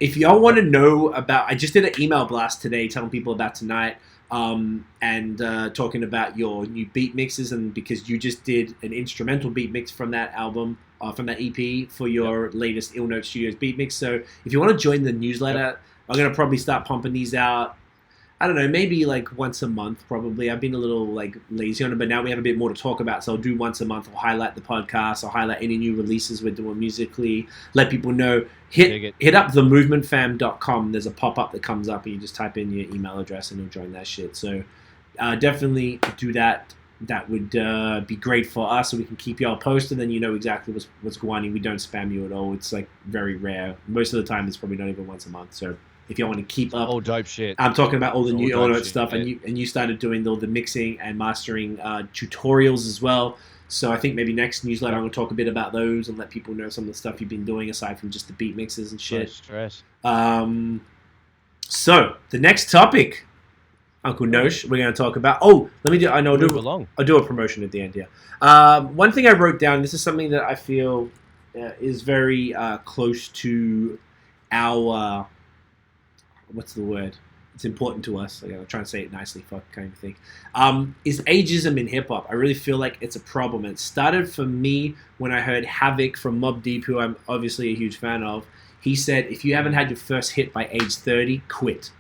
If y'all want to know about, I just did an email blast today telling people about tonight and talking about your new beat mixes, and because you just did an instrumental beat mix from that album, from that EP for your latest IllNote Studios beat mix. So if you want to join the newsletter, I'm going to probably start pumping these out. I don't know, maybe like once a month probably. I've been a little like lazy on it, but now we have a bit more to talk about. So I'll do once a month. I'll highlight the podcast. I'll highlight any new releases we're doing musically. Let people know. Hit up themovementfam.com. There's a pop-up that comes up and you just type in your email address and you'll join that shit. So definitely do that. That would be great for us so we can keep y'all posted and you know exactly what's going on. We don't spam you at all. It's like very rare. Most of the time it's probably not even once a month. So if you want to keep up, all dope shit. I'm talking about all the new IllNote stuff, and you started doing all the mixing and mastering tutorials as well. So I think maybe next newsletter I'm going to talk a bit about those and let people know some of the stuff you've been doing aside from just the beat mixes and shit. No stress. So the next topic, Uncle Nosh, we're going to talk about. Oh, let me do. I know I'll do a promotion at the end here. One thing I wrote down. This is something that I feel is very close to our. What's the word? It's important to us. Like, I'm trying to say it nicely, fuck, kind of thing. Is ageism in hip hop? I really feel like it's a problem. It started for me when I heard Havoc from Mobb Deep, who I'm obviously a huge fan of. He said, "If you haven't had your first hit by age 30, quit."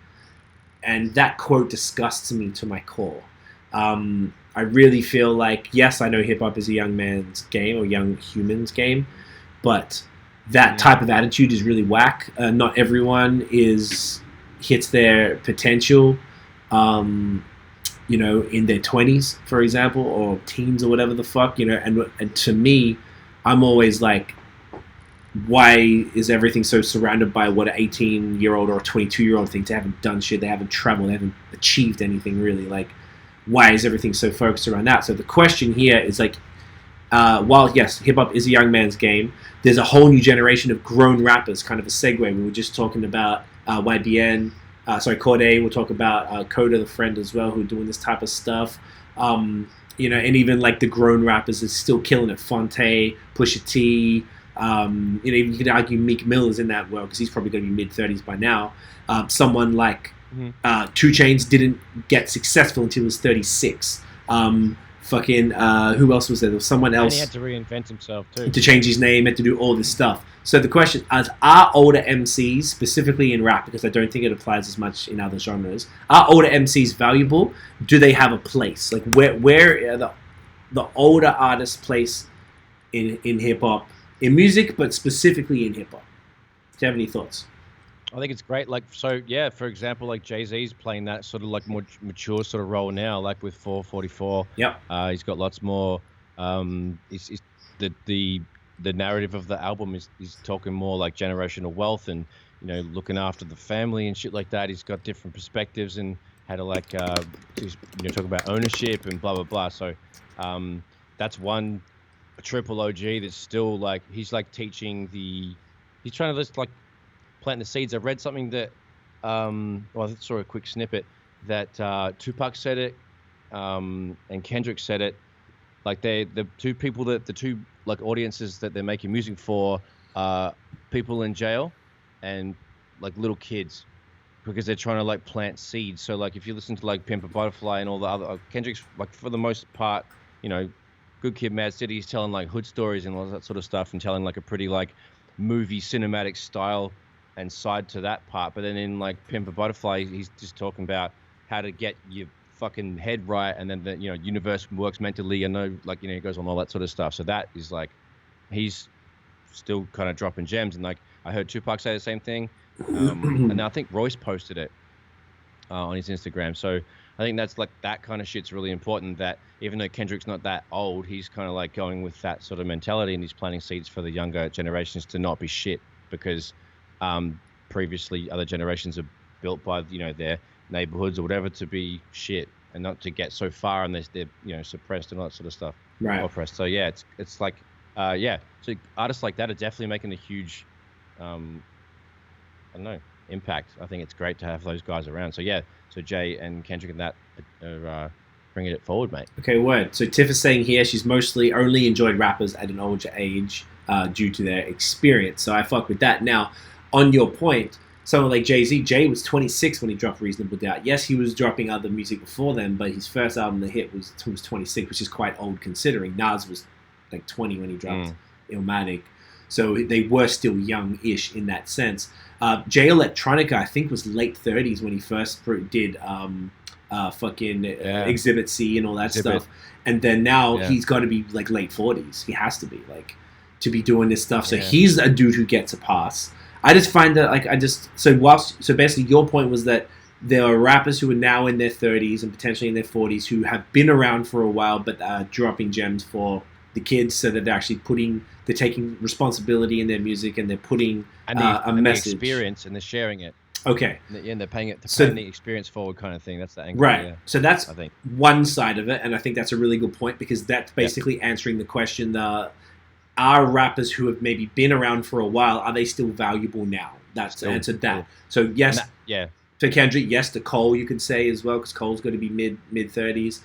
And that quote disgusts me to my core. I really feel like, yes, I know hip hop is a young man's game or young human's game, but that type of attitude is really whack. Not everyone hits their potential, in their 20s, for example, or teens or whatever the fuck, and to me, I'm always like, why is everything so surrounded by what an 18-year-old or a 22-year-old thinks? They haven't done shit, they haven't traveled, they haven't achieved anything really. Like, why is everything so focused around that? So the question here is like, while yes, hip hop is a young man's game, there's a whole new generation of grown rappers. Kind of a segue. We were just talking about YBN, Corday. We'll talk about Coda, the friend as well, who are doing this type of stuff. And even like the grown rappers is still killing it. Fonte, Pusha T. You could argue Meek Mill is in that world because he's probably going to be mid-30s by now. Someone like 2 Chainz didn't get successful until he was 36. Who else was there? There was someone else. And he had to reinvent himself too. To change his name, had to do all this stuff. So the question is, are older MCs, specifically in rap, because I don't think it applies as much in other genres, are older MCs valuable? Do they have a place? Like where are the older artists' place in hip-hop, in music, but specifically in hip-hop? Do you have any thoughts? I think it's great. Like, so yeah, for example, like Jay-Z's playing that sort of like more mature sort of role now, like with 444. Yep. He's got lots more. The narrative of the album is talking more like generational wealth and looking after the family and shit like that. He's got different perspectives and how to like talk about ownership and blah blah blah. So that's one triple OG that's still like he's like teaching he's trying to just like plant the seeds. I read something that I saw a quick snippet that Tupac said it and Kendrick said it. Like the two like audiences that they're making music for are people in jail and like little kids because they're trying to like plant seeds. So like if you listen to like Pimp a Butterfly and all the other Kendrick's like for the most part, Good Kid, Mad City, he's telling like hood stories and all that sort of stuff and telling like a pretty like movie cinematic style and side to that part. But then in like Pimp a Butterfly, he's just talking about how to get your fucking head right, and then the universe works mentally, and he goes on all that sort of stuff. So that is like he's still kind of dropping gems. And like I heard Tupac say the same thing, and I think Royce posted it on his Instagram. So I think that's like that kind of shit's really important, that even though Kendrick's not that old, he's kind of like going with that sort of mentality, and he's planting seeds for the younger generations to not be shit, because previously other generations are built by their neighborhoods or whatever to be shit and not to get so far unless they're suppressed and all that sort of stuff, right? Oppressed. So yeah, it's like so artists like that are definitely making a huge impact. I think it's great to have those guys around. So yeah, so Jay and Kendrick and that are bringing it forward, mate. Okay, word. So Tiff is saying here she's mostly only enjoyed rappers at an older age due to their experience. So I fuck with that. Now, on your point, someone like Jay-Z, Jay was 26 when he dropped Reasonable Doubt. Yes, he was dropping other music before then, but his first album, The Hit, was 26, which is quite old considering. Nas was like 20 when he dropped Illmatic. So they were still young-ish in that sense. Jay Electronica, I think, was late 30s when he first did Exhibit C and all that stuff. And then now he's got to be like late 40s. He has to be like to be doing this stuff. So he's a dude who gets a pass. I just find that so basically your point was that there are rappers who are now in their 30s and potentially in their 40s who have been around for a while but are dropping gems for the kids, so that they're taking responsibility in their music and they're putting a message, the experience, and they're sharing it. Okay. And they're paying the experience forward kind of thing. That's the angle. Right. Yeah. So that's one side of it, and I think that's a really good point, because that's basically answering the question: are rappers who have maybe been around for a while, are they still valuable now? That's answered that. So yes. To Kendrick, yes. To Cole, you could say as well, because Cole's going to be mid-30s.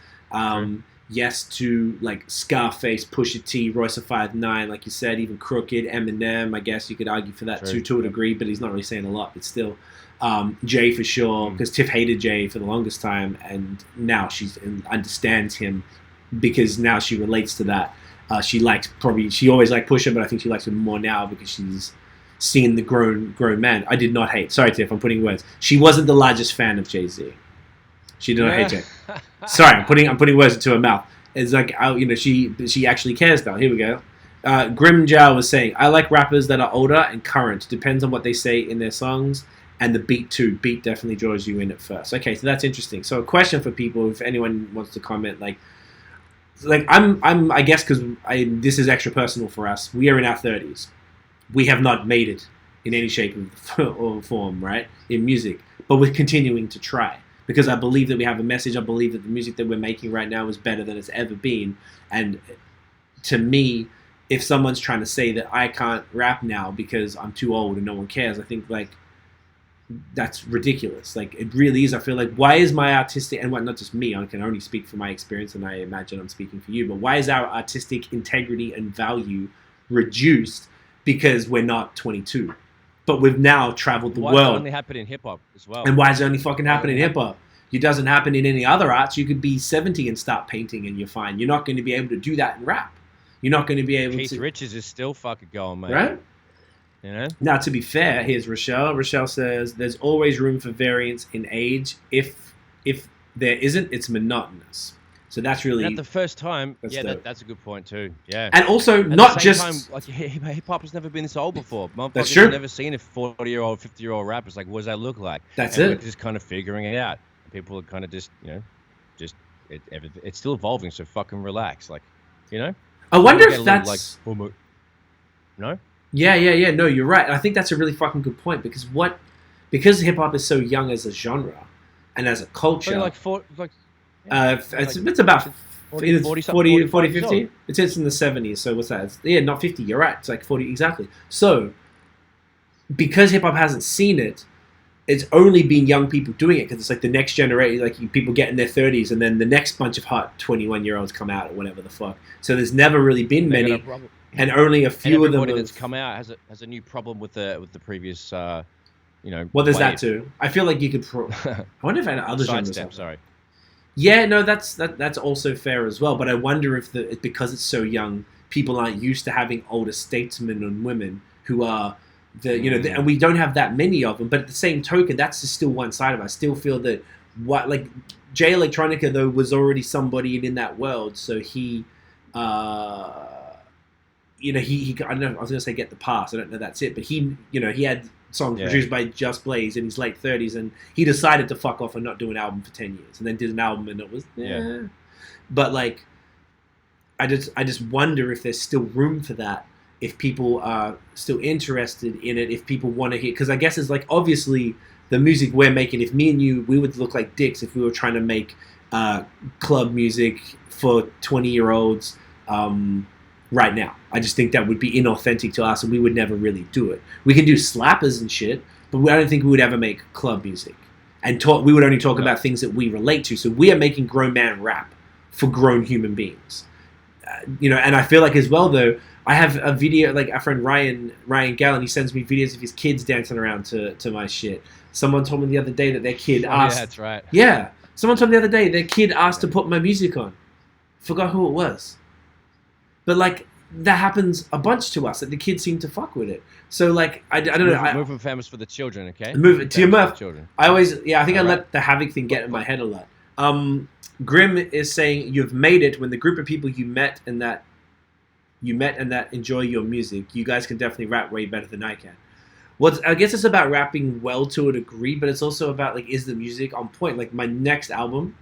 Yes to like Scarface, Pusha T, Royce of 5'9", like you said, even Crooked, Eminem. I guess you could argue for that too, to a degree, but he's not really saying a lot. But still, Jay for sure, because Tiff hated Jay for the longest time, and now she understands him because now she relates to that. She always liked Pusha, but I think she likes him more now because she's seen the grown man. I did not hate. Sorry, Tiff, I'm putting words. She wasn't the largest fan of Jay-Z. She did not hate Jay. Sorry, I'm putting words into her mouth. It's like she actually cares now. Here we go. Grimjow was saying, I like rappers that are older and current. Depends on what they say in their songs, and the beat too. Beat definitely draws you in at first. Okay, so that's interesting. So a question for people, if anyone wants to comment, I guess because this is extra personal for us. We are in our 30s. We have not made it in any shape or form, right, in music, but we're continuing to try. Because I believe that we have a message. I believe that the music that we're making right now is better than it's ever been. And to me, if someone's trying to say that I can't rap now because I'm too old and no one cares, I think like that's ridiculous. Like it really is. I feel like, why is my artistic, and not just me, I can only speak from my experience, and I imagine I'm speaking for you, but why is our artistic integrity and value reduced because we're not 22? But we've now traveled the world. Why does it only happen in hip hop as well? And why does it only fucking happen in hip hop? It doesn't happen in any other arts. You could be 70 and start painting and you're fine. You're not going to be able to do that in rap. You're not going to be able to. Keith Richards is still fucking going, mate. Right? You know? Now, to be fair, here's Rochelle. Rochelle says, there's always room for variance in age. If there isn't, it's monotonous. So that's really... And at the first time, that's a good point too. Yeah. And also, not just... Time, like, hip-hop has never been this old before. That's true. I've never seen a 40-year-old, 50-year-old rapper. It's like, what does that look like? That's it. We're just kind of figuring it out. People are kind of just, it's still evolving, so fucking relax. Like, you know? I wonder if that's... No? Yeah. No, you're right. I think that's a really fucking good point because hip-hop is so young as a genre and as a culture... it's about 40, 50. It's in the 70s, so what's that? Not 50, you're right. It's like 40, exactly. So, because hip-hop hasn't seen it, it's only been young people doing it because it's like the next generation, like people get in their 30s and then the next bunch of hot 21-year-olds come out or whatever the fuck. So there's never really been many, and only a few of them. Everybody that's come out has a new problem with the previous, Well, there's that too. I feel like you could. I wonder if other genres. Sorry. Yeah, no, that's also fair as well. But I wonder if because it's so young, people aren't used to having older statesmen and women who are and we don't have that many of them. But at the same token, that's just still one side of it. I still feel that Jay Electronica though was already somebody in that world, so he, he I don't know. I was gonna say get the pass. I don't know. That's it. But he had songs produced by Just Blaze in his late 30s, and he decided to fuck off and not do an album for 10 years, and then did an album, and it was But like, I just wonder if there's still room for that, if people are still interested in it, if people want to hear, because I guess it's like, obviously the music we're making, if me and you, we would look like dicks if we were trying to make club music for 20-year-olds right now. I just think that would be inauthentic to us, and we would never really do it. We can do slappers and shit, but I don't think we would ever make club music. And we would only talk about things that we relate to. So we are making grown man rap for grown human beings. And I feel like as well, though, I have a video, like our friend Ryan Gallen, he sends me videos of his kids dancing around to my shit. Someone told me the other day that their kid asked... Yeah, that's right. Yeah. Someone told me the other day their kid asked to put my music on. Forgot who it was. But, like, that happens a bunch to us, that the kids seem to fuck with it. So, like, I don't know. Movement famous for the children, okay? Move to your Murph. I always... Yeah, I think All I let the Havoc thing get in my head a lot. Grim is saying, you've made it when the group of people you met and that enjoy your music. You guys can definitely rap way better than I can. Well, I guess it's about rapping well to a degree, but it's also about, like, is the music on point? Like, my next album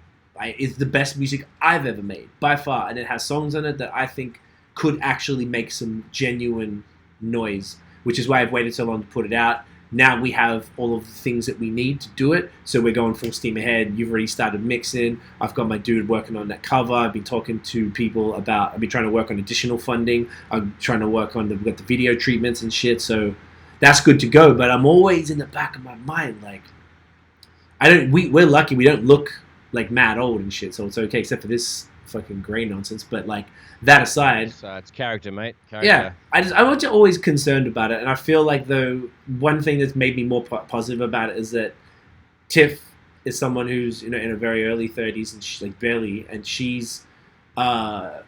is the best music I've ever made, by far. And it has songs on it that I think could actually make some genuine noise, which is why I've waited so long to put it out. Now we have all of the things that we need to do it, so we're going full steam ahead. You've already started mixing. I've got my dude working on that cover. I've been talking to people I've been trying to work on additional funding. I'm trying to work on we've got the video treatments and shit, so that's good to go. But I'm always in the back of my mind, like, we're lucky we don't look like mad old and shit, so it's okay, except for this fucking grey nonsense. But like, that aside, it's character, mate. Character. Yeah, I'm just always concerned about it, and I feel like though one thing that's made me more positive about it is that Tiff is someone who's in her very early 30s and she's like barely, and she's always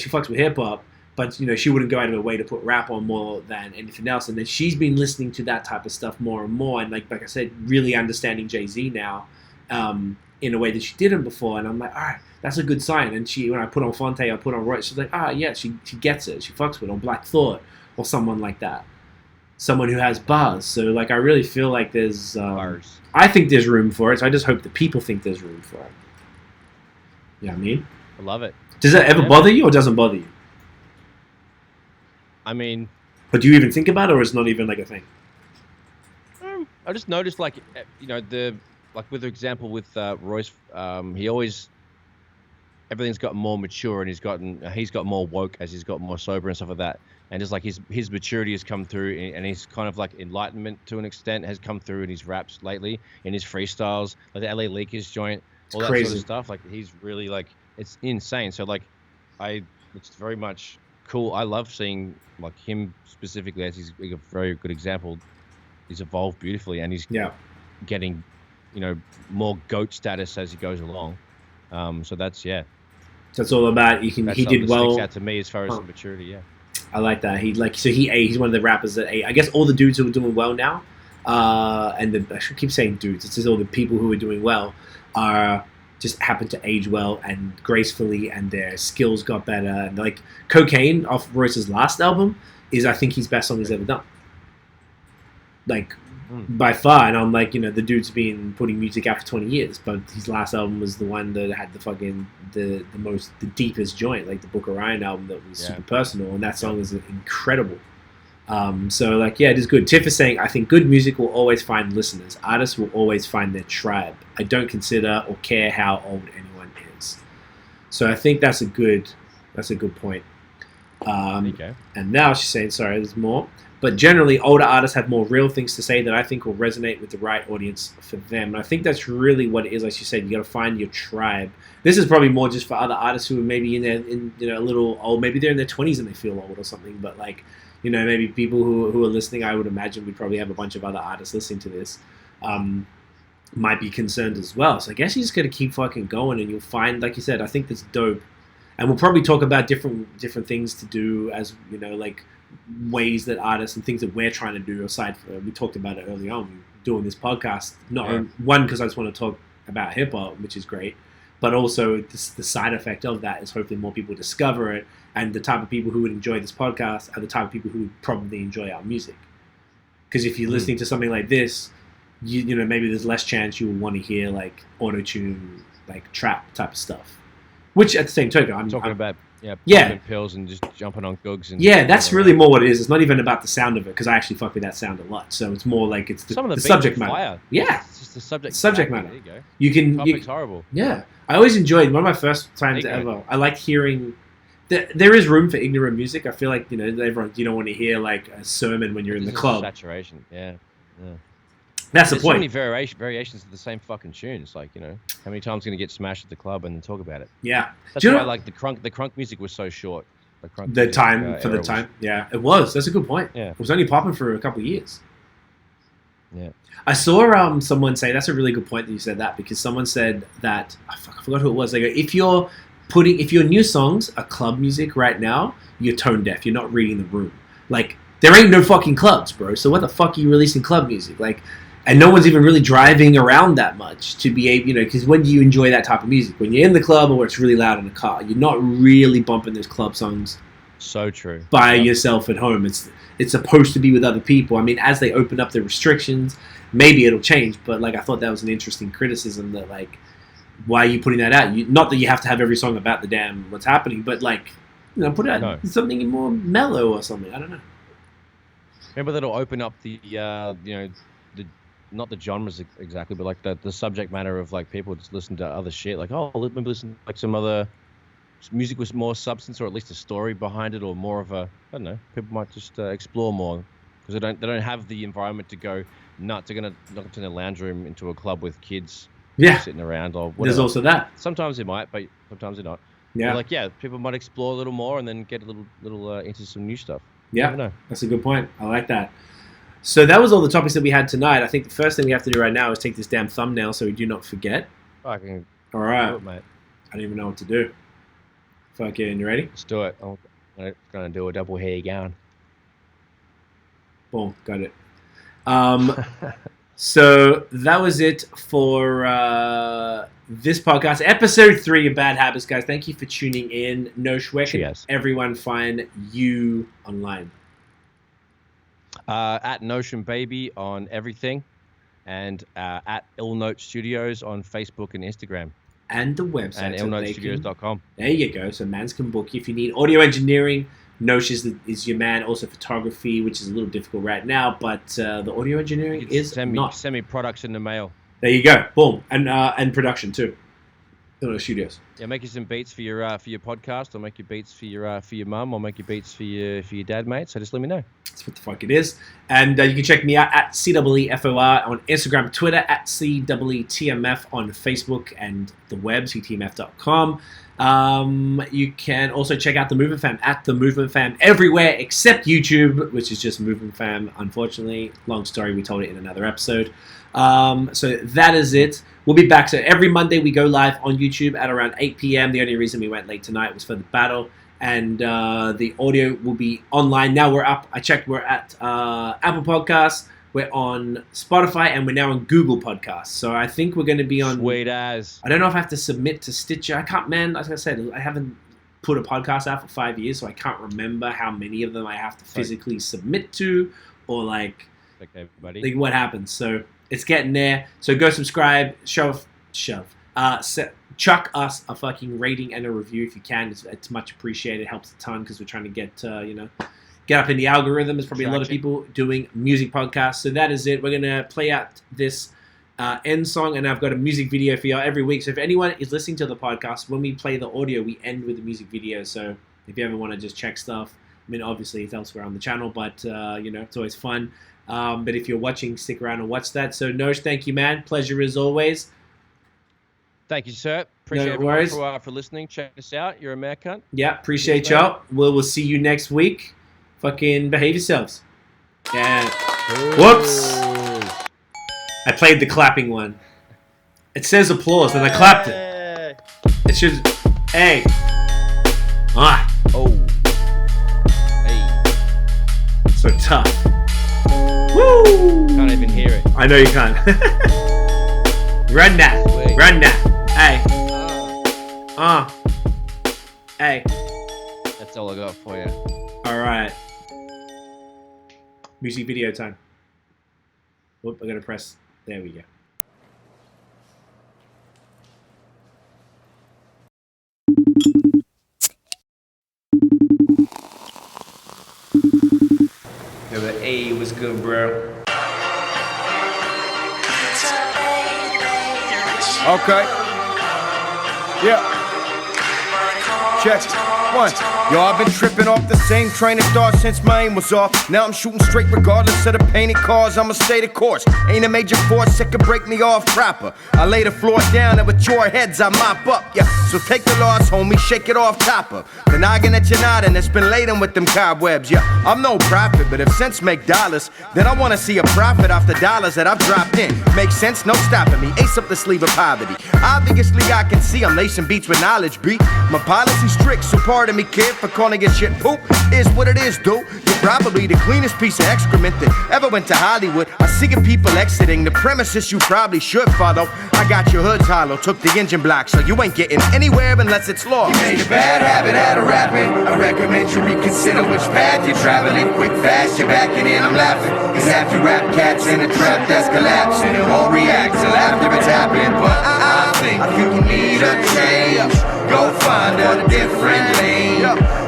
she fucks with hip hop, but she wouldn't go out of her way to put rap on more than anything else, and then she's been listening to that type of stuff more and more, and like I said, really understanding Jay-Z now. In a way that she didn't before, and I'm like, all right, that's a good sign. And when I put on Fonte, I put on Roy, she's like, yeah, she gets it, she fucks with it, or Black Thought, or someone like that, someone who has bars. So like, I really feel like there's bars. I think there's room for it, so I just hope that people think there's room for it. You know what I mean? I love it. Does that ever bother you, or doesn't bother you? I mean, but do you even think about it, or is it not even like a thing? I just noticed, like, like with the example with Royce, he always, everything's gotten more mature, and he's got more woke as he's got more sober and stuff like that. And just like his maturity has come through, and he's kind of like enlightenment to an extent has come through in his raps lately, in his freestyles, like the LA Leakers joint, all that sort of stuff. Like he's really like, it's insane. So like, it's very much cool. I love seeing like him specifically, as he's a very good example. He's evolved beautifully, and he's getting, more GOAT status as he goes along. So that's all about. He did well. Sticks out to me as far as the maturity. Yeah, I like that. He's one of the rappers that I guess all the dudes who are doing well now, and I should keep saying dudes. It's just all the people who are doing well are just happen to age well and gracefully, and their skills got better. And like Cocaine off Royce's last album is, I think, his best song he's ever done. Like by far, and I'm like, the dude's been putting music out for 20 years, but his last album was the one that had the deepest joint, like the Book of Ryan album that was super personal, and that song is incredible. So like, it is good. Tiff is saying, I think good music will always find listeners. Artists will always find their tribe. I don't consider or care how old anyone is. So I think that's a good point. Okay. And now she's saying, sorry, there's more. But generally, older artists have more real things to say that I think will resonate with the right audience for them. And I think that's really what it is. Like you said, you got to find your tribe. This is probably more just for other artists who are maybe a little old. Maybe they're in their 20s and they feel old or something. But like, maybe people who are listening, I would imagine we probably have a bunch of other artists listening to this, might be concerned as well. So I guess you just got to keep fucking going, and you'll find, like you said, I think that's dope. And we'll probably talk about different things to do, as like ways that artists and things that we're trying to do aside from, we talked about it early on doing this podcast, one because I just want to talk about hip-hop, which is great, but also the side effect of that is hopefully more people discover it, and the type of people who would enjoy this podcast are the type of people who would probably enjoy our music, because if you're listening to something like this, maybe there's less chance you will want to hear like auto-tune, like trap type of stuff, which at the same token I'm talking about pills and just jumping on googs. And that's really more what it is. It's not even about the sound of it, because I actually fuck with that sound a lot. So it's more like it's the subject matter. Fire. Yeah, it's just the subject matter. There you go. You can. Topic's horrible. Yeah, I always enjoyed one of my first times ever. I liked hearing. There is room for ignorant music. I feel like everyone. You don't want to hear like a sermon when you're in the club. Saturation. Yeah. That's the point. There's so many variations of the same fucking tunes. Like, how many times are going to get smashed at the club and then talk about it? Yeah. That's why like the crunk music was so short. The time. Yeah, it was. That's a good point. Yeah. It was only popping for a couple of years. Yeah. I saw someone say, that's a really good point that you said that, because someone said that, I forgot who it was. They go, if your new songs are club music right now, you're tone deaf. You're not reading the room. Like, there ain't no fucking clubs, bro. So what the fuck are you releasing club music? Like, and no one's even really driving around that much to be able, because when do you enjoy that type of music? When you're in the club or it's really loud in the car. You're not really bumping those club songs. So true. By yourself at home. It's supposed to be with other people. I mean, as they open up the restrictions, maybe it'll change. But like, I thought that was an interesting criticism that like, why are you putting that out? Not that you have to have every song about the damn what's happening, but like, put out something more mellow or something. I don't know. Remember that'll open up the not the genres exactly, but like the subject matter of like people just listen to other shit. Like, let me listen to like some other music with more substance, or at least a story behind it, or more of a, I don't know. People might just explore more, because they don't have the environment to go nuts. They're gonna not turn a lounge room into a club with kids sitting around or whatever. There's also that. Sometimes they might, but sometimes they're not. Yeah. But people might explore a little more and then get a little into some new stuff. Yeah, I don't know. That's a good point. I like that. So that was all the topics that we had tonight. I think the first thing we have to do right now is take this damn thumbnail so we do not forget. Fucking all right, do it, mate. I don't even know what to do. Fucking, you ready? Let's do it. I'm going to do a double hair gown. Boom, got it. So that was it for this podcast. Episode 3 of Bad Habits, guys. Thank you for tuning in. Nosh, where can everyone find you online? At Notion Baby on everything, and at IllNote Studios on Facebook and Instagram. And the website. And illnotestudios.com. There you go. So mans can book you. If you need audio engineering, Nosh is your man. Also photography, which is a little difficult right now, but the audio engineering is send me products in the mail. There you go. Boom. And production too. IllNote Studios. Yeah, make you some beats for your podcast, or make you beats for your mum, or make you beats for your dad, mate. So just let me know. That's what the fuck it is. And you can check me out at CEEFOR on Instagram, Twitter, at CEETMF on Facebook and the web, CTMF.com. You can also check out the Movement Fam at the Movement Fam everywhere except YouTube, which is just Movement Fam, unfortunately. Long story, we told it in another episode. So that is it. We'll be back. So every Monday we go live on YouTube at around 8 p.m. The only reason we went late tonight was for the battle. And the audio will be online. Now we're up. I checked. We're at Apple Podcasts. We're on Spotify. And we're now on Google Podcasts. So I think we're going to be on... Sweet as. I don't know if I have to submit to Stitcher. I can't, man. Like I said, I haven't put a podcast out for 5 years. So I can't remember how many of them I have to physically submit to. Or like what happens. So it's getting there. So go subscribe. Chuck us a fucking rating and a review if you can. It's much appreciated. It helps a ton because we're trying to get up in the algorithm. There's probably a lot of people doing music podcasts. So that is it. We're going to play out this end song, and I've got a music video for y'all every week. So if anyone is listening to the podcast, when we play the audio, we end with the music video. So if you ever want to just check stuff, I mean, obviously it's elsewhere on the channel, but, it's always fun. But if you're watching, stick around and watch that. So, Nosh, thank you, man. Pleasure as always. Thank you, sir. Appreciate everyone for listening. Check us out. You're a mad cunt. Yeah, appreciate y'all. We'll see you next week. Fucking behave yourselves. Yeah. Whoops. I played the clapping one. It says applause, and I clapped it. It should... Hey. Ah. Oh. Hey. So tough. Woo! Can't even hear it. I know you can't. Run that. Sweet. Run that. Hey. Hey. That's all I got for you. Alright. Music video time. Whoop, I gotta press. There we go. Yo, but hey, what's good, bro? Okay. Yeah. Check. One. Yo, I've been tripping off the same train of thought since my aim was off. Now I'm shooting straight regardless of the painted cars. I'ma stay the course. Ain't a major force that could break me off proper. I lay the floor down and with your heads I mop up. Yeah, so take the loss, homie, shake it off topper. The noggin that you're nodding that's been laden with them cobwebs. Yeah, I'm no prophet, but if cents make dollars, then I wanna see a profit off the dollars that I've dropped in. Makes sense? No stopping me. Ace up the sleeve of poverty. Obviously I can see I'm lacing beats with knowledge, B. My policy strict, so pardon me, kid, for calling your shit poop. Is what it is, dude. You're probably the cleanest piece of excrement that ever went to Hollywood. I see people exiting the premises you probably should follow. I got your hoods hollow, took the engine block, so you ain't getting anywhere unless it's lost. You made a bad habit out of rapping. I recommend you reconsider which path you're traveling. Quick, fast, you're backing in, I'm laughing. Cause half you rap cats in a trap that's collapsing. It won't react till after it's happened. But I think you need a change. Go find a different lane.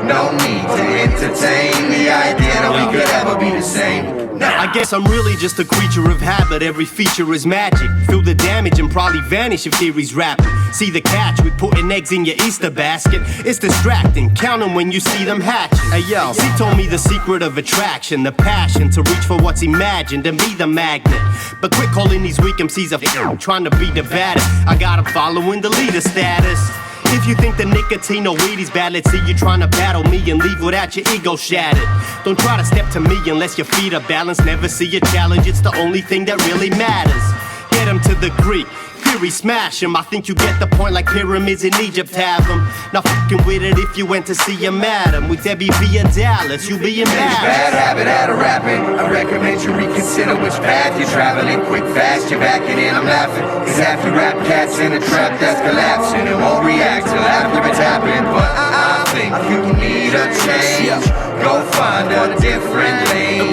No need to entertain the idea that we could ever be the same. I guess I'm really just a creature of habit. Every feature is magic. Feel the damage and probably vanish if theory's rapping. See the catch with putting eggs in your Easter basket. It's distracting. Count them when you see them hatching. Hey yo, she told me the secret of attraction, the passion to reach for what's imagined and be the magnet. But quit calling these weak MCs a trying to be the baddest. I got them following the leader status. If you think the nicotine or weed is bad, let's see you trying to battle me and leave without your ego shattered. Don't try to step to me unless your feet are balanced. Never see a challenge, it's the only thing that really matters. Get him to the Greek, theory smash him. I think you get the point like pyramids in Egypt have them. Now fucking with it if you went to see a madam. With Debbie via Dallas, you be embarrassed. Bad habit out of rapping. I recommend you reconsider which path you're traveling. Quick, fast, you're backing in, I'm laughing. Cause half you rap cats in a trap that's collapsing. It won't react till after it's happened. But I think you need a change. Go find a different lane.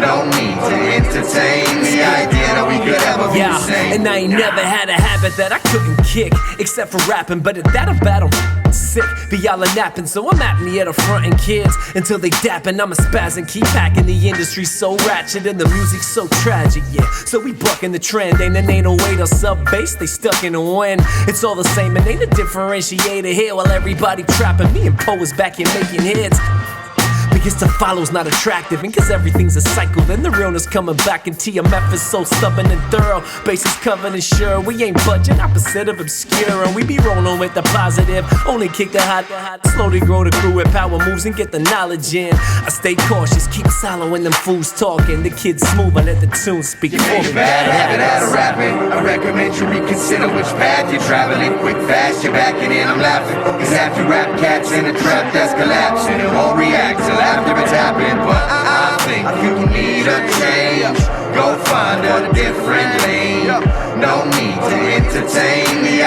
No need to entertain the idea that we could ever be the same. And I ain't never had a habit that I couldn't kick, except for rapping, but at that about 'em. sick, be y'all a napping, so I'm at me at the front and kids until they dapping. I'm a spaz and keep packing. The industry's so ratchet and the music's so tragic, yeah. So we bucking the trend, ain't no way to sub-bass, they stuck in a win. It's all the same and ain't a differentiator here while everybody trapping. Me and Poe is back here making hits. Because to follow's not attractive, and cause everything's a cycle, then the realness coming back, and TMF is so stubborn and thorough. Bases covered and sure, we ain't budging, opposite of obscure, and we be rolling with the positive. Only kick the hot, slowly grow the crew with power moves and get the knowledge in. I stay cautious, keep silent when them fools talking. The kids smooth, I let the tune speak you for make me. a bad habit out of rapping. I recommend you reconsider which path you're traveling. Quick, fast, you're backing in, I'm laughing. Cause half you rap cats in a trap that's collapsing. It won't react till after it's happened. But I think you need a change. Go find a different lane. No need to entertain the